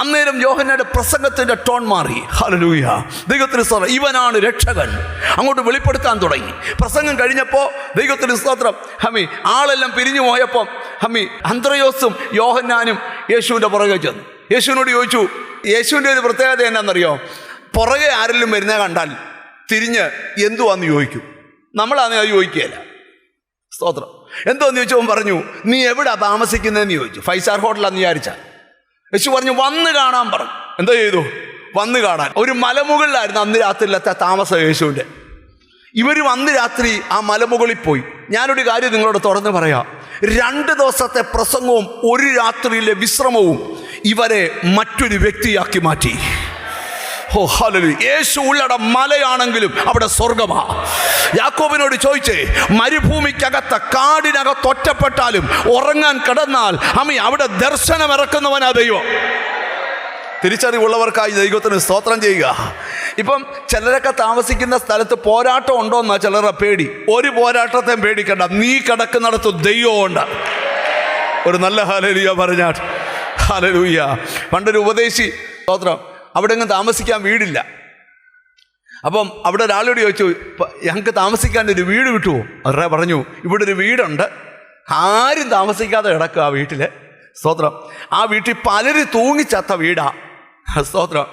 [SPEAKER 2] അന്നേരം യോഹന്നാന്റെ പ്രസംഗത്തിന്റെ ടോൺ മാറി. ഹല്ലേലൂയ. ദൈവത്തിന് സ്തോത്രം. ഇവനാണ് രക്ഷകൻ അങ്ങോട്ട് വെളിപ്പെടുത്താൻ തുടങ്ങി. പ്രസംഗം കഴിഞ്ഞപ്പോൾ ദൈവത്തിന് സ്തോത്രം, ആളെല്ലാം പിരിഞ്ഞു പോയപ്പോൾ അന്ത്രയോസും യോഹന്നാനും യേശുവിൻ്റെ പുറകെ ചെന്നു. യേശുവിനോട് ചോദിച്ചു. യേശുവിൻ്റെ ഒരു പ്രത്യേകത എന്നാണെന്നറിയോ? പുറകെ ആരെങ്കിലും വരുന്ന കണ്ടാൽ തിരിഞ്ഞ് എന്തുവാന്ന് ചോദിക്കും. നമ്മളാന്ന് അത് ചോദിക്കുകയല്ല. സ്തോത്രം. എന്തോന്ന് ചോദിച്ചവൻ പറഞ്ഞു, നീ എവിടാ താമസിക്കുന്നതെന്ന് ചോദിച്ചു. 5 സ്റ്റാർ ഹോട്ടലാന്ന് വിചാരിച്ച. യേശു പറഞ്ഞു, വന്ന് കാണാൻ പറഞ്ഞു. എന്തോ ചെയ്തു? വന്ന് കാണാൻ. ഒരു മലമുകളിലായിരുന്നു അന്ന് രാത്രിയിലത്തെ താമസം യേശുവിൻ്റെ. ഇവർ അന്ന് രാത്രി ആ മലമുകളിൽ പോയി. ഞാനൊരു കാര്യം നിങ്ങളോട് തുറന്ന് പറയാം. 2 ദിവസത്തെ പ്രസംഗവും 1 രാത്രിയിലെ വിശ്രമവും ഇവരെ മറ്റൊരു വ്യക്തിയാക്കി മാറ്റി. ഓ ഹല്ലേലൂയ. യേശു ഉള്ളട മലയാണെങ്കിലും അവിടെ സ്വർഗമാ. യാക്കോബിനോട് ചോദിച്ചേ, മരുഭൂമിക്കകത്ത് കാടിനകത്ത് ഒറ്റപ്പെട്ടാലും ഉറങ്ങാൻ കിടന്നാൽ അവിടെ ദർശനം ഇറക്കുന്നവനാ ദൈവം. തിരിച്ചറിവുള്ളവർക്കായി ദൈവത്തിന് സ്തോത്രം ചെയ്യുക. ഇപ്പം ചിലരൊക്കെ താമസിക്കുന്ന സ്ഥലത്ത് പോരാട്ടം ഉണ്ടോന്നാ ചിലരുടെ പേടി. ഒരു പോരാട്ടത്തെയും പേടിക്കണ്ട, നീ കിടക്കുന്നിടത്ത് ദൈവമുണ്ട്. ഒരു നല്ല ഹല്ലേലൂയ പറഞ്ഞാൽ. ഹല്ലേലൂയ. പണ്ടൊരു ഉപദേശി, സ്തോത്രം, അവിടെ എങ്ങും താമസിക്കാൻ വീടില്ല. അപ്പം അവിടെ ഒരാളോട് ചോദിച്ചു, ഞങ്ങൾക്ക് താമസിക്കാൻ ഒരു വീട് കിട്ടുമോ? അവരുടെ പറഞ്ഞു, ഇവിടെ ഒരു വീടുണ്ട്, ആരും താമസിക്കാതെ കിടക്കുക ആ വീട്ടിൽ. സ്തോത്രം. ആ വീട്ടിൽ പലരും തൂങ്ങിച്ചത്ത വീടാ. സ്തോത്രം.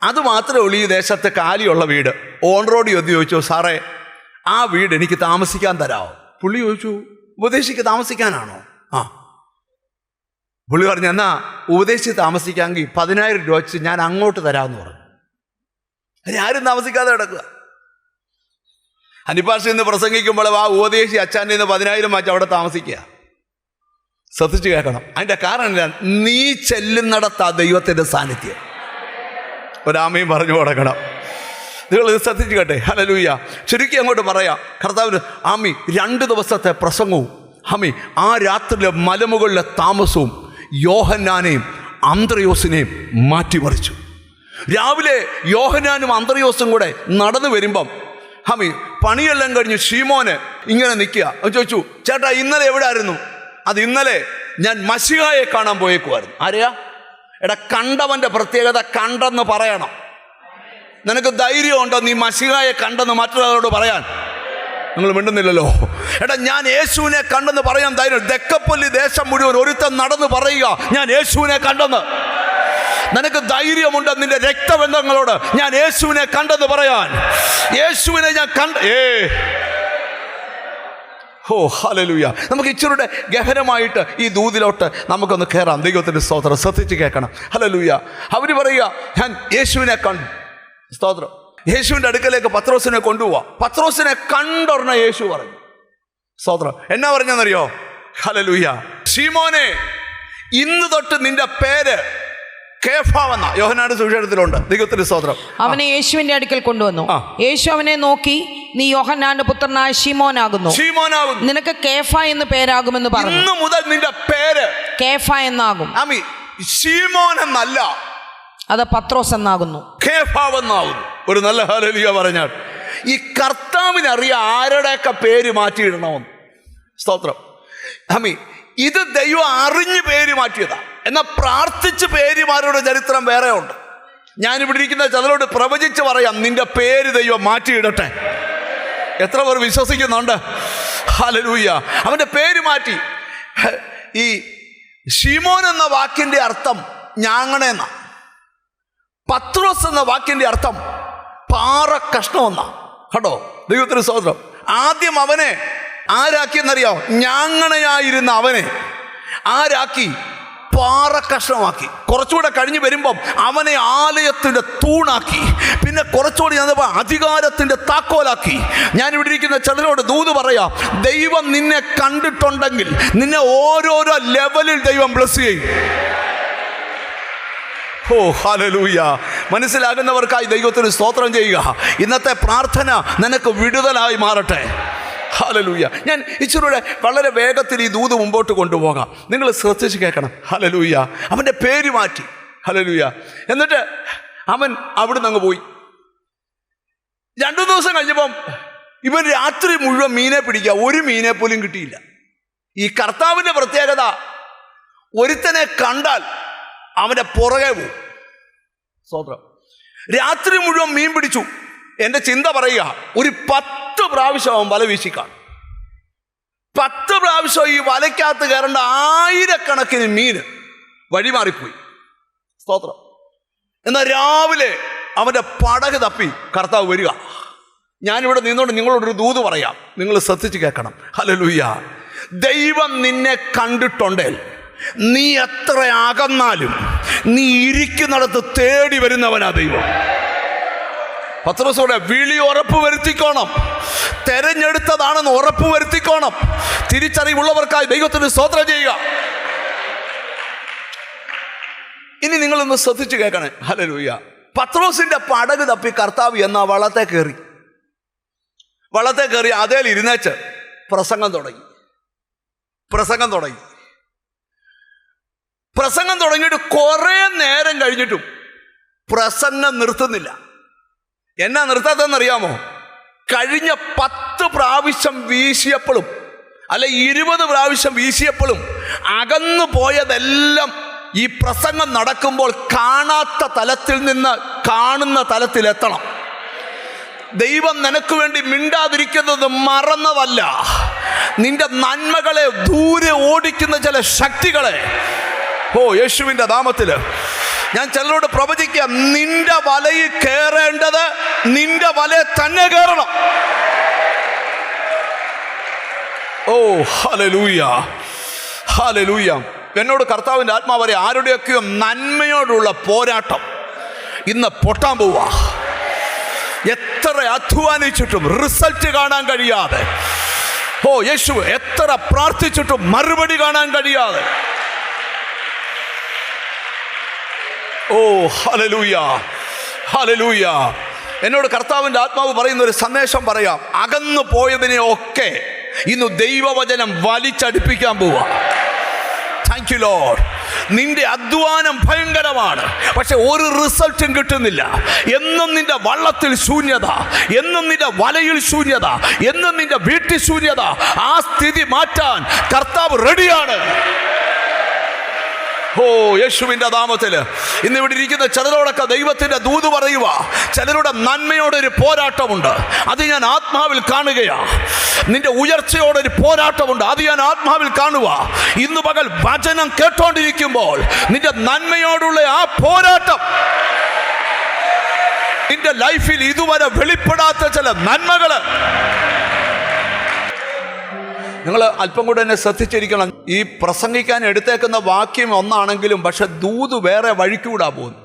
[SPEAKER 2] അതുമാത്രമേ ഉള്ളൂ ഈ ദേശത്ത് കാലിയുള്ള വീട്. ഓണറോട് ചോദിച്ചു, സാറേ ആ വീട് എനിക്ക് താമസിക്കാൻ തരാമോ? പുള്ളി ചോദിച്ചു, ഉപദേശിക്ക് താമസിക്കാനാണോ? പുള്ളി പറഞ്ഞു, എന്നാ ഉപദേശിച്ച് താമസിക്കാമെങ്കിൽ 10,000 രൂപ വെച്ച് ഞാൻ അങ്ങോട്ട് തരാമെന്ന് പറഞ്ഞു. ആരും താമസിക്കാതെ കിടക്കുക. അനിപ്പാർശ്ശിൽ നിന്ന് പ്രസംഗിക്കുമ്പോൾ ആ ഉപദേശി അച്ഛൻ്റെ നിന്ന് 10,000 വെച്ച് അവിടെ താമസിക്കുക. ശ്രദ്ധിച്ചു കേൾക്കണം. അതിൻ്റെ കാരണം ഇല്ല, നീ ചെല്ലുന്നിടത്താ ദൈവത്തിൻ്റെ സാന്നിധ്യം. ഒരാമയും പറഞ്ഞു കൊടുക്കണം. നിങ്ങൾ ശ്രദ്ധിച്ചു കേട്ടെ. ഹല്ലേലൂയ. ചുരുക്കി അങ്ങോട്ട് പറയാം, കർത്താവിന് 2 ദിവസത്തെ പ്രസംഗവും ആ രാത്രിയിലെ മലമുകളിലെ താമസവും യോഹന്നാനെയും അന്ത്രയോസിനെയും മാറ്റിമറിച്ചു. രാവിലെ യോഹന്നാനും അന്ത്രയോസും കൂടെ നടന്നു വരുമ്പം പണിയെല്ലാം കഴിഞ്ഞ് ശീമോന് ഇങ്ങനെ നിൽക്കുക. ചോദിച്ചു, ചേട്ടാ ഇന്നലെ എവിടെ ആയിരുന്നു? അത് ഇന്നലെ ഞാൻ മശിഹായെ കാണാൻ പോയേക്കുമായിരുന്നു. ആരെയാ? എടാ, കണ്ടവൻ്റെ പ്രത്യേകത കണ്ടെന്ന് പറയണം. നിനക്ക് ധൈര്യമുണ്ടോ നീ മശിഹായെ കണ്ടെന്ന് മറ്റൊരാളോട് പറയാൻ? നിങ്ങൾ മിണ്ടുന്നില്ലല്ലോ. എടാ, ഞാൻ യേശുവിനെ കണ്ടെന്ന് പറയാൻ ധൈര്യം. ദക്കപ്പള്ളി ദേശം മുഴുവൻ ഒരുത്തൻ നടന്ന് പറയുക ഞാൻ യേശുവിനെ കണ്ടെന്ന്. നിനക്ക് ധൈര്യമുണ്ട് നിന്റെ രക്തബന്ധങ്ങളോട് ഞാൻ യേശുവിനെ കണ്ടെന്ന് പറയാൻ? യേശുവിനെ ഞാൻ ഓ ഹല്ലേലൂയ. നമുക്ക് ഇച്ചിരൂടെ ഗഹനമായിട്ട് ഈ ദൂതിലോട്ട് നമുക്കൊന്ന് കയറാം. ദൈവത്തിൻ്റെ സ്തോത്രം. ശ്രദ്ധിച്ച് കേൾക്കണം. ഹല്ലേലൂയ. അവർ പറയുക ഞാൻ യേശുവിനെ കണ്ടു. സ്തോത്രം. യേശുവിൻ്റെ അടുക്കലേക്ക് പത്രോസിനെ കൊണ്ടുപോവാ. പത്രോസിനെ കണ്ടൊരെണ്ണ യേശു പറഞ്ഞു. സ്തോത്രം. എന്നാ പറഞ്ഞെന്നറിയോ? ഹല്ലേലൂയ. ശീമോനെ, ഇന്ന് തൊട്ട് നിന്റെ പേര് കേഫാവെന്ന യോഹന്നാന്റെ സുവിശേഷത്തിലുണ്ട്. ദൈവത്തിന്റെ സ്തോത്രം.
[SPEAKER 3] അവനെ യേശുവിന്റെ അടുക്കൽ കൊണ്ടുവന്നു. യേശു അവനെ നോക്കി, നീ യോഹന്നാന്റെ പുത്രനായ ശീമോനാകുന്നു. നിനക്ക് കേഫ എന്ന് പേരാകുമെന്ന് പറഞ്ഞു.
[SPEAKER 2] ഇന്ന് മുതൽ നിന്റെ പേര്
[SPEAKER 3] കേഫ എന്നാകും.
[SPEAKER 2] ശീമോൻ എന്നല്ല,
[SPEAKER 3] അത് പത്രോസ് എന്നാകുന്നു,
[SPEAKER 2] കേഫാവെന്നാകുന്നു. ഒരു നല്ല ഹല്ലേലൂയ പറഞ്ഞാൽ ഈ കർത്താവിനറിയാം ആരുടെയൊക്കെ പേര് മാറ്റിയിടണമെന്ന്. സ്തോത്രം. ഇത് ദൈവം അറിഞ്ഞ് പേര് മാറ്റിയതാ. എന്നാൽ പ്രാർത്ഥിച്ച് പേര് മാറിയുടെ ചരിത്രം വേറെ ഉണ്ട്. ഞാനിവിടെ ഇരിക്കുന്ന ചിലരോട് പ്രവചിച്ച് പറയാം, നിന്റെ പേര് ദൈവം മാറ്റിയിടട്ടെ. എത്ര പേർ വിശ്വസിക്കുന്നുണ്ട്? ഹല്ലേലൂയ. അവൻ്റെ പേര് മാറ്റി. ഈ ശീമോൻ എന്ന വാക്കിൻ്റെ അർത്ഥം ഞാങ്ങണേന്ന. പത്രോസ് എന്ന വാക്കിൻ്റെ അർത്ഥം പാറ കഷ്ണമെന്ന. കേട്ടോ, ദൈവത്തിന് സ്തോത്രം. ആദ്യം അവനെ ആരാക്കിയെന്നറിയാം? ഞാങ്ങണയായിരുന്ന അവനെ ആരാക്കി? പാറ കഷ്ണമാക്കി. കുറച്ചുകൂടെ കഴിഞ്ഞ് വരുമ്പം അവനെ ആലയത്തിൻ്റെ തൂണാക്കി. പിന്നെ കുറച്ചുകൂടി ചെന്നപ്പോൾ അധികാരത്തിൻ്റെ താക്കോലാക്കി. ഞാനിവിടെ ഇരിക്കുന്ന ചിലരോട് ദൂത് പറയാം, ദൈവം നിന്നെ കണ്ടിട്ടുണ്ടെങ്കിൽ നിന്നെ ഓരോരോ ലെവലിൽ ദൈവം ബ്ലെസ് ചെയ്യും. ഓ ഹല്ലേലൂയ. മനസ്സിലാകുന്നവർക്കായി ദൈവത്തിന് സ്തോത്രം ചെയ്യുക. ഇന്നത്തെ പ്രാർത്ഥന നിനക്ക് വിടുതലായി മാറട്ടെ. ഹല്ലേലൂയ. ഞാൻ ഇച്ചിരൂടെ വളരെ വേഗത്തിൽ ഈ ദൂത് മുമ്പോട്ട് കൊണ്ടുപോകാം. നിങ്ങൾ ശ്രദ്ധിച്ച് കേൾക്കണം. ഹല്ലേലൂയ. അവൻ്റെ പേര് മാറ്റി. ഹല്ലേലൂയ. എന്നിട്ട് അവൻ അവിടുന്ന് അങ്ങ് പോയി. 2 ദിവസം കഴിഞ്ഞപ്പം ഇവൻ രാത്രി മുഴുവൻ മീനെ പിടിക്കുക. ഒരു മീനെ പോലും കിട്ടിയില്ല. ഈ കർത്താവിൻ്റെ പ്രത്യേകത, ഒരുത്തനെ കണ്ടാൽ അവൻ്റെ പുറകെ പോവും. സ്തോത്രം. രാത്രി മുഴുവൻ മീൻ പിടിച്ചു. എൻ്റെ ചിന്ത പറയുക, ഒരു 10 പ്രാവശ്യം അവൻ വല വീശിക്കാണും. 10 പ്രാവശ്യം ഈ വലയ്ക്കകത്ത് കയറേണ്ട ആയിരക്കണക്കിന് മീൻ വഴിമാറിപ്പോയി. സ്തോത്രം. എന്നാൽ രാവിലെ അവൻ്റെ പടക് തപ്പി കർത്താവ് വരിക. ഞാനിവിടെ നിന്നോണ്ട് നിങ്ങളോടൊരു ദൂത് പറയാം, നിങ്ങൾ ശ്രദ്ധിച്ച് കേൾക്കണം. ഹല്ലേലൂയ. ദൈവം നിന്നെ കണ്ടിട്ടുണ്ടെങ്കിൽ നീ എത്ര അകന്നാലും നീ ഇരിക്കുന്നിടത്ത് തേടി വരുന്നവനാ ദൈവം. പത്രോസോടെ വിളി ഉറപ്പ് വരുത്തിക്കോണം. തെരഞ്ഞെടുത്തതാണെന്ന് ഉറപ്പ് വരുത്തിക്കോണം. തിരിച്ചറിവുള്ളവർക്കായി ദൈവത്തിന് സ്തോത്രം ചെയ്യുക. ഇനി നിങ്ങളൊന്ന് ശ്രദ്ധിച്ച് കേൾക്കണേ. ഹല്ലേലൂയ. പത്രോസിന്റെ പടക് തപ്പി കർത്താവ് എന്ന വള്ളത്തെ കയറി അതേൽ ഇരുന്നേച്ച് പ്രസംഗം തുടങ്ങി. പ്രസംഗം തുടങ്ങിയിട്ട് കുറെ നേരം കഴിഞ്ഞിട്ടും പ്രസംഗം നിർത്തുന്നില്ല. എന്നാ നിർത്താത്തതെന്നറിയാമോ? കഴിഞ്ഞ 10 പ്രാവശ്യം വീശിയപ്പോഴും അല്ല 20 പ്രാവശ്യം വീശിയപ്പോഴും അകന്നു പോയതെല്ലാം ഈ പ്രസംഗം നടക്കുമ്പോൾ കാണാത്ത തലത്തിൽ നിന്ന് കാണുന്ന തലത്തിലെത്തണം. ദൈവം നിനക്ക് വേണ്ടി മിണ്ടാതിരിക്കുന്നത് മറന്നതല്ല, നിന്റെ നന്മകളെ ദൂരെ ഓടിക്കുന്ന ചില ശക്തികളെ യേശുവിൻ്റെ നാമത്തില് ഞാൻ ചിലരോട് പ്രവചിക്കാം, നിന്റെ വലയിൽ കയറേണ്ടത് നിന്റെ വലയെ തന്നെ കയറണം. ഓ ഹല്ലേലൂയ, ഹല്ലേലൂയ. എന്നോട് കർത്താവിൻ്റെ ആത്മാവ് പറയും, ആരുടെയൊക്കെയോ നന്മയോടുള്ള പോരാട്ടം ഇന്ന് പൊട്ടാൻ പോവാ. എത്ര അധ്വാനിച്ചിട്ടും റിസൾട്ട് കാണാൻ കഴിയാതെ, യേശു എത്ര പ്രാർത്ഥിച്ചിട്ടും മറുപടി കാണാൻ കഴിയാതെ, ഹല്ലേലൂയ, ഹല്ലേലൂയ. എന്നോട് കർത്താവിൻ്റെ ആത്മാവ് പറയുന്ന ഒരു സന്ദേശം പറയാം. അകന്നു പോയതിനെ ഒക്കെ ഇന്ന് ദൈവവചനം വലിച്ചടിപ്പിക്കാൻ പോവാ. Thank you Lord. നിന്റെ അധ്വാനം ഭയങ്കരമാണ്, പക്ഷെ ഒരു റിസൾട്ടും കിട്ടുന്നില്ല. എന്നും നിന്റെ വള്ളത്തിൽ ശൂന്യത, എന്നും നിന്റെ വലയിൽ ശൂന്യത, എന്നും നിന്റെ വീട്ടിൽ ശൂന്യത. ആ സ്ഥിതി മാറ്റാൻ കർത്താവ് റെഡിയാണ്. ഓ യേശുവിൻ്റെ നാമത്തിൽ ഇന്ന് ഇവിടെ ഇരിക്കുന്ന ചിലരോടൊക്കെ ദൈവത്തിൻ്റെ ദൂത് പറയുക. ചിലരുടെ നന്മയോടൊരു പോരാട്ടമുണ്ട്, അത് ഞാൻ ആത്മാവിൽ കാണുകയാ. നിന്റെ ഉയർച്ചയോടൊരു പോരാട്ടമുണ്ട്, അത് ഞാൻ ആത്മാവിൽ കാണുക. ഇന്ന് പകൽ വചനം കേട്ടോണ്ടിരിക്കുമ്പോൾ നിന്റെ നന്മയോടുള്ള ആ പോരാട്ടം, നിന്റെ ലൈഫിൽ ഇതുവരെ വെളിപ്പെടാത്ത ചില നന്മകള്, നിങ്ങൾ അല്പം കൂടെ എന്നെ ശ്രദ്ധിച്ചിരിക്കണം. ഈ പ്രസംഗിക്കാൻ എടുത്തേക്കുന്ന വാക്യം ഒന്നാണെങ്കിലും പക്ഷെ ദൂത് വേറെ വഴിക്കൂടാ പോകുന്നു.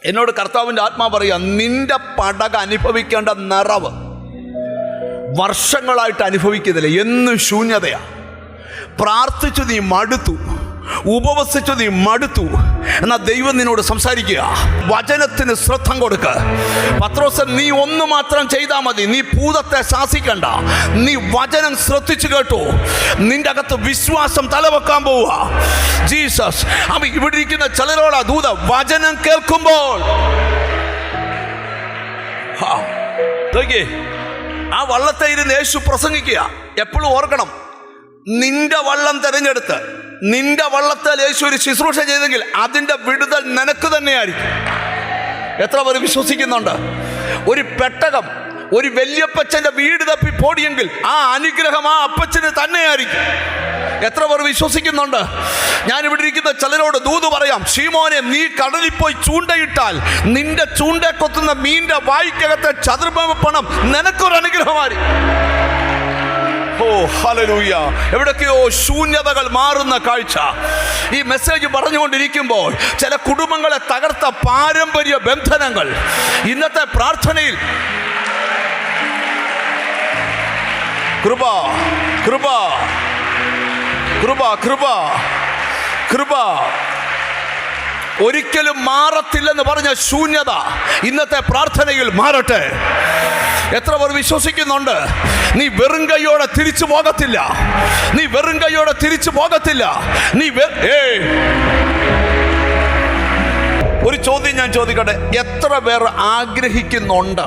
[SPEAKER 2] എന്നോട് കർത്താവിൻ്റെ ആത്മാ പറയുക, നിന്റെ പടക അനുഭവിക്കേണ്ട നിറവ് വർഷങ്ങളായിട്ട് അനുഭവിക്കുന്നില്ല, എന്നും ശൂന്യതയാ. പ്രാർത്ഥിച്ചു നീ മടുത്തു, ഉപവസിച്ചു നീ മടുത്തു, എന്നാൽ ദൈവം നിന്നോട് സംസാരിക്കുക. വചനത്തിന് ശ്രദ്ധ കൊടുക്കുക. പത്രോസൻ, നീ ഒന്ന് മാത്രം ചെയ്താൽ മതി, നീ ഭൂതത്തെ ശാസിക്കണ്ട, നീ വചനം ശ്രദ്ധിച്ചു കേട്ടോ, നിന്റെ അകത്ത് വിശ്വാസം തലവെക്കാൻ പോവുക. ജീസസ് അവൻ ഇവിടെ ഇരിക്കുന്ന ചിലരോടാ ദൂത, വചനം കേൾക്കുമ്പോൾ ആ വള്ളത്തെ ഇരുന്ന് യേശു പ്രസംഗിക്കുക. എപ്പോഴും ഓർക്കണം, നിന്റെ വള്ളം തിരഞ്ഞെടുത്ത് നിന്റെ വള്ളത്തിൽ യേശു ഒരു ശുശ്രൂഷ ചെയ്തെങ്കിൽ അതിൻ്റെ വിടുതൽ നിനക്ക് തന്നെയായിരിക്കും. എത്ര പേർ വിശ്വസിക്കുന്നുണ്ട്? ഒരു പെട്ടകം ഒരു വല്യപ്പച്ചൻ്റെ വീട് തപ്പി പോടിയെങ്കിൽ ആ അനുഗ്രഹം ആ അപ്പച്ചന് തന്നെയായിരിക്കും. എത്ര പേർ വിശ്വസിക്കുന്നുണ്ട്? ഞാനിവിടെ ഇരിക്കുന്ന ചിലരോട് ദൂത് പറയാം. ശീമോനെ, നീ കടലിൽ പോയി ചൂണ്ടയിട്ടാൽ നിന്റെ ചൂണ്ട കൊത്തുന്ന മീൻ്റെ വായ്ക്കകത്തെ ചതുർഭവപ്പണം നിനക്കൊരു അനുഗ്രഹമായിരിക്കും. ഓ ഹല്ലേലൂയ. എവിടൊക്കെയോ ശൂന്യതകൾ മാറുന്ന കാഴ്ച. ഈ മെസ്സേജ് പറഞ്ഞുകൊണ്ടിരിക്കുമ്പോൾ ചില കുടുംബങ്ങളെ തകർത്ത പാരമ്പര്യ ബന്ധനങ്ങൾ ഇന്നത്തെ പ്രാർത്ഥനയിൽ കൃപ കൃപ കൃപ കൃപ കൃപ ഒരിക്കലും മാറത്തില്ലെന്ന് പറഞ്ഞ ശൂന്യത ഇന്നത്തെ പ്രാർത്ഥനയിൽ മാറട്ടെ. എത്ര പേർ വിശ്വസിക്കുന്നുണ്ട്? നീ വെറും കൈയോടെ തിരിച്ചു പോകത്തില്ല, നീ വെറും കൈയോടെ തിരിച്ചു പോകത്തില്ല. ഒരു ചോദ്യം ഞാൻ ചോദിക്കട്ടെ, എത്ര പേർ ആഗ്രഹിക്കുന്നുണ്ട്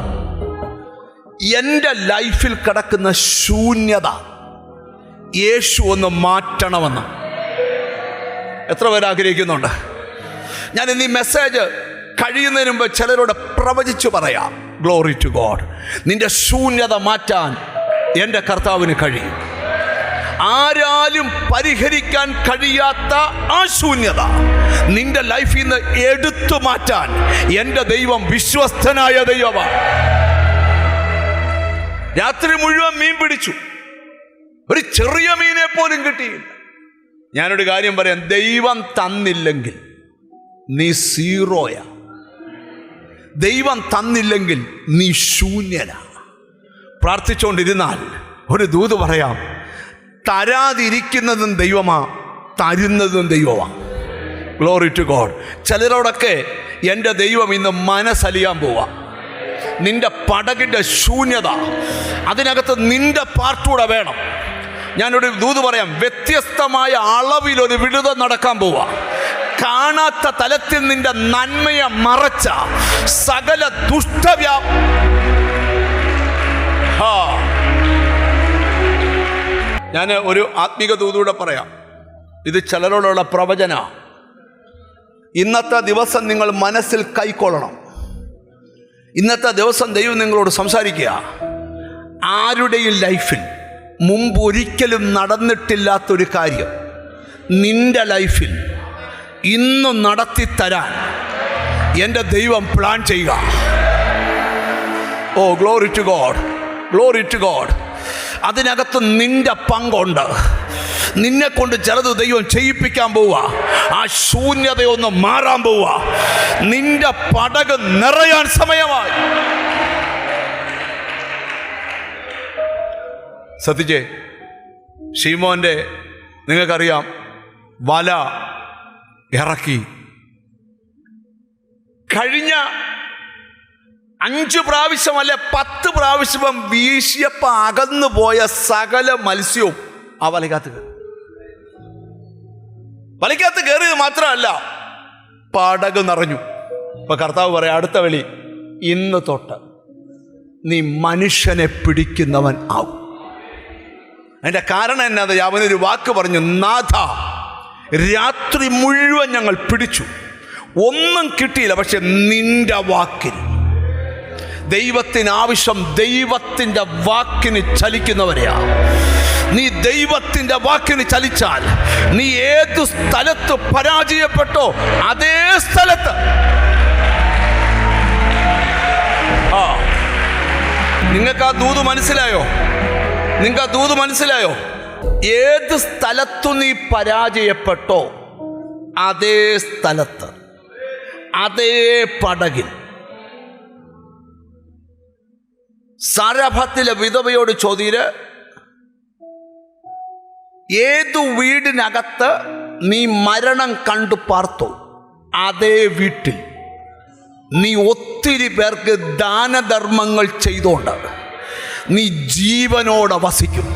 [SPEAKER 2] എൻ്റെ ലൈഫിൽ കിടക്കുന്ന ശൂന്യത യേശു ഒന്ന് മാറ്റണമെന്ന്? എത്ര പേർ ആഗ്രഹിക്കുന്നുണ്ട്? ഞാൻ ഇന്ന് ഈ മെസ്സേജ് കഴിയുന്നതിന് മുമ്പ് ചിലരോട് പ്രവചിച്ചു പറയാം. Glory to God. നിന്റെ ശൂന്യത മാറ്റാൻ എൻ്റെ കർത്താവിന് കഴിയും. ആരാലും പരിഹരിക്കാൻ കഴിയാത്ത ആ ശൂന്യത നിന്റെ ലൈഫിൽ നിന്ന് എടുത്തു മാറ്റാൻ എൻ്റെ ദൈവം വിശ്വസ്തനായ ദൈവമാണ്. രാത്രി മുഴുവൻ മീൻ പിടിച്ചു, ഒരു ചെറിയ മീനെ പോലും കിട്ടിയില്ല. ഞാനൊരു കാര്യം പറയാം, ദൈവം തന്നില്ലെങ്കിൽ നീ സീറോയാ. ദൈവം തന്നില്ലെങ്കിൽ നീ ശൂന്യനാ. പ്രാർത്ഥിച്ചുകൊണ്ടിരുന്നാൽ ഒരു ദൂത് പറയാം, തരാതിരിക്കുന്നതും ദൈവമാ, തരുന്നതും ദൈവമാ. Glory to God. ചിലരോടൊക്കെ എൻ്റെ ദൈവം ഇന്ന് മനസ്സലിയാൻ പോവാ. നിന്റെ പടകിൻ്റെ ശൂന്യത, അതിനകത്ത് നിന്റെ പാർട്ടൂടെ വേണം. ഞാനൊരു ദൂത് പറയാം, വ്യത്യസ്തമായ അളവിലൊരു വിടുതൽ നടക്കാൻ പോവാ. കാണാത്ത തലത്തിൽ നിന്റെ നന്മയെ മറച്ച സകല ഞാൻ ഒരു ആത്മീക ദൂതൂടെ പറയാം. ഇത് ചിലരോടുള്ള പ്രവചന. ഇന്നത്തെ ദിവസം നിങ്ങൾ മനസ്സിൽ കൈക്കൊള്ളണം. ഇന്നത്തെ ദിവസം ദൈവം നിങ്ങളോട് സംസാരിക്കുക. ആരുടെയും ലൈഫിൽ മുമ്പ് ഒരിക്കലും നടന്നിട്ടില്ലാത്തൊരു കാര്യം നിന്റെ ലൈഫിൽ ഇന്ന് നടത്തിത്തരാൻ എൻ്റെ ദൈവം പ്ലാൻ ചെയ്യുക. Oh glory to God, glory to God. അതിനകത്ത് നിന്റെ പങ്കുണ്ട്. നിന്നെ കൊണ്ട് ചിലത് ദൈവം ചെയ്യിപ്പിക്കാൻ പോവുക. ആ ശൂന്യതയൊന്ന് മാറാൻ പോവുക. നിന്റെ പടക് നിറയാൻ സമയമായി. ശ്രദ്ധിച്ചേ, ശീമോൻ്റെ നിങ്ങൾക്കറിയാം, വല ഇറക്കി. കഴിഞ്ഞ 5 പ്രാവശ്യം അല്ലെ 10 പ്രാവശ്യം വീശിയപ്പോൾ അകന്നു പോയ സകല മത്സ്യവും ആ വലയ്ക്കകത്ത് കയറി. വലയ്ക്കകത്ത് കയറിയത് മാത്രമല്ല, പടക് നിറഞ്ഞു. ഇപ്പൊ കർത്താവ് പറയാം, അടുത്ത വെളി, ഇന്ന് തൊട്ട് നീ മനുഷ്യനെ പിടിക്കുന്നവൻ ആവും. അതിൻ്റെ കാരണം എന്നാ? അവനൊരു വാക്ക് പറഞ്ഞു, നാഥ രാത്രി മുഴുവൻ ഞങ്ങൾ പിടിച്ചു, ഒന്നും കിട്ടിയില്ല. പക്ഷെ നിന്റെ വാക്കിന്, ദൈവത്തിന് ആവശ്യം ദൈവത്തിൻ്റെ വാക്കിന് ചലിക്കുന്നവരെയാ. നീ ദൈവത്തിൻ്റെ വാക്കിന് ചലിച്ചാൽ നീ ഏതു സ്ഥലത്ത് പരാജയപ്പെട്ടോ അതേ സ്ഥലത്ത് നിങ്ങൾക്ക് ആ ദൂത് മനസ്സിലായോ? നിങ്ങൾക്ക് ആ ദൂത് മനസ്സിലായോ? ഏത് സ്ഥലത്തു നീ പരാജയപ്പെട്ടോ അതേ സ്ഥലത്ത്, അതേ പടകിൽ. സാരഭത്തിലെ വിധവയോട് ചോദ്യര്, ഏതു വീടിനകത്ത് നീ മരണം കണ്ടു പാർത്തു അതേ വീട്ടിൽ നീ ഒത്തിരി പേർക്ക് ദാനധർമ്മങ്ങൾ ചെയ്തുകൊണ്ട് നീ ജീവനോടെ വസിക്കും.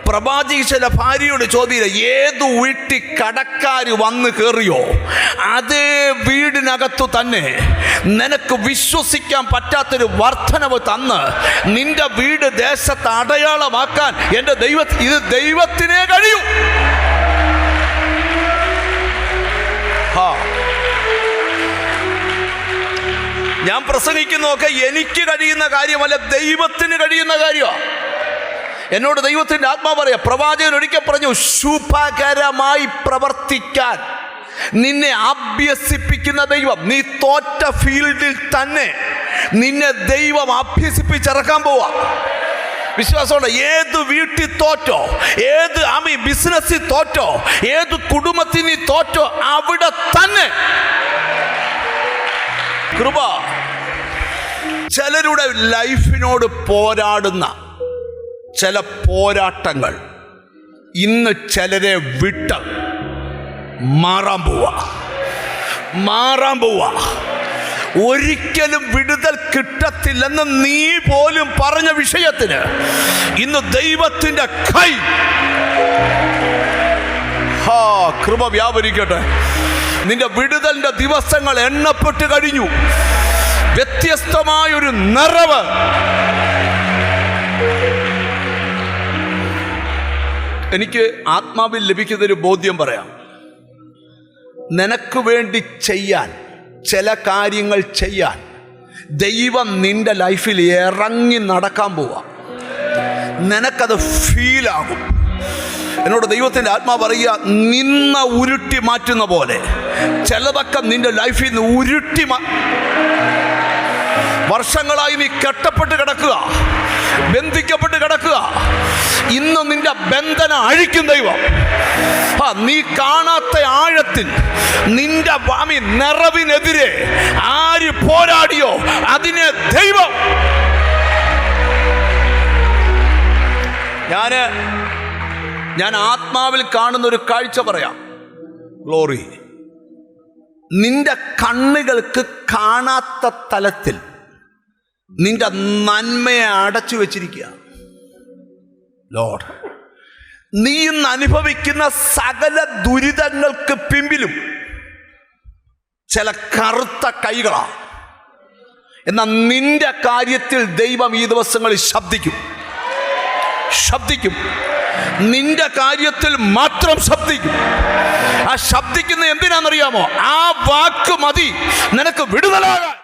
[SPEAKER 2] പ്രവാചീശന്റെ ഭാര്യയോട് ചോദ്യം, ഏതു വീട്ടിൽ കടക്കാർ വന്ന് കയറിയോ അതേ വീടിനകത്തു തന്നെ നിനക്ക് വിശ്വസിക്കാൻ പറ്റാത്തൊരു വർധനവ് തന്ന് നിന്റെ വീട് ദേശത്ത് അടയാളമാക്കാൻ എൻ്റെ ഇത് ദൈവത്തിനേ കഴിയൂ. ഞാൻ പ്രസംഗിക്കുന്നതൊക്കെ എനിക്ക് കഴിയുന്ന കാര്യമല്ല, ദൈവത്തിന് കഴിയുന്ന കാര്യമാണ്. എന്നോട് ദൈവത്തിൻ്റെ ആത്മാവ് പറയാം, പ്രവാചകൻ ഒരിക്കൽ പറഞ്ഞു, ശുഭകരമായി പ്രവർത്തിക്കാൻ നിന്നെ അഭ്യസിപ്പിക്കുന്ന ദൈവം. നീ തോറ്റ ഫീൽഡിൽ തന്നെ നിന്നെ ദൈവം അഭ്യസിപ്പിച്ചിറക്കാൻ പോവാ. വിശ്വാസമുണ്ട്. ഏത് വീട്ടിൽ തോറ്റോ, ഏത് ബിസിനസ്സിൽ തോറ്റോ, ഏത് കുടുംബത്തിന് തോറ്റോ അവിടെ തന്നെ കൃപ. ചിലരുടെ ലൈഫിനോട് പോരാടുന്ന ചില പോരാട്ടങ്ങൾ ഇന്ന് ചിലരെ വിട്ട് മാറാൻ പോവാ. ഒരിക്കലും വിടുതൽ കിട്ടത്തില്ലെന്ന് നീ പോലും പറഞ്ഞ വിഷയത്തിന് ഇന്ന് ദൈവത്തിൻ്റെ കൈ കൃപ വ്യാപരിക്കട്ടെ. നിന്റെ വിടുതലിന്റെ ദിവസങ്ങൾ എണ്ണപ്പെട്ട് കഴിഞ്ഞു. വ്യത്യസ്തമായൊരു നിറവ് എനിക്ക് ആത്മാവിൽ ലഭിക്കുന്നൊരു ബോധ്യം പറയാം. നിനക്ക് വേണ്ടി ചെയ്യാൻ, ചില കാര്യങ്ങൾ ചെയ്യാൻ ദൈവം നിന്റെ ലൈഫിൽ ഇറങ്ങി നടക്കാൻ പോവാ. നിനക്കത് ഫീലാകും. എന്നോട് ദൈവത്തിൻ്റെ ആത്മാവ് പറയുക, നിന്ന ഉരുട്ടി മാറ്റുന്ന പോലെ ചിലതൊക്കെ നിന്റെ ലൈഫിൽ നിന്ന് ഉരുട്ടി വർഷങ്ങളായി നീ കെട്ടപ്പെട്ട് കിടക്കുക, ബന്ധിക്കപ്പെട്ട് കിടക്കുക. ഇന്ന് നിന്റെ ബന്ധനം അഴിക്കും ദൈവം. നീ കാണാത്ത ആഴത്തിൽ നിന്റെ നിറവിനെതിരെ ആര് പോരാടിയോ അതിനെ ദൈവം. ഞാൻ ആത്മാവിൽ കാണുന്ന ഒരു കാഴ്ച പറയാം. ഗ്ലോറി. നിന്റെ കണ്ണുകൾക്ക് കാണാത്ത തലത്തിൽ നിന്റെ നന്മയെ അടച്ചു വെച്ചിരിക്കുക. ലോർഡ്, നീ ഇന്ന് അനുഭവിക്കുന്ന സകല ദുരിതങ്ങൾക്ക് പിമ്പിലും ചില കറുത്ത കൈകളാണ്. എന്നാൽ നിന്റെ കാര്യത്തിൽ ദൈവം ഈ ദിവസങ്ങളിൽ ശബ്ദിക്കും. നിന്റെ കാര്യത്തിൽ മാത്രം ശബ്ദിക്കും. ആ ശബ്ദിക്കുന്ന എന്തിനാണെന്നറിയാമോ? ആ വാക്ക് മതി നിനക്ക് വിടുതലാകാൻ.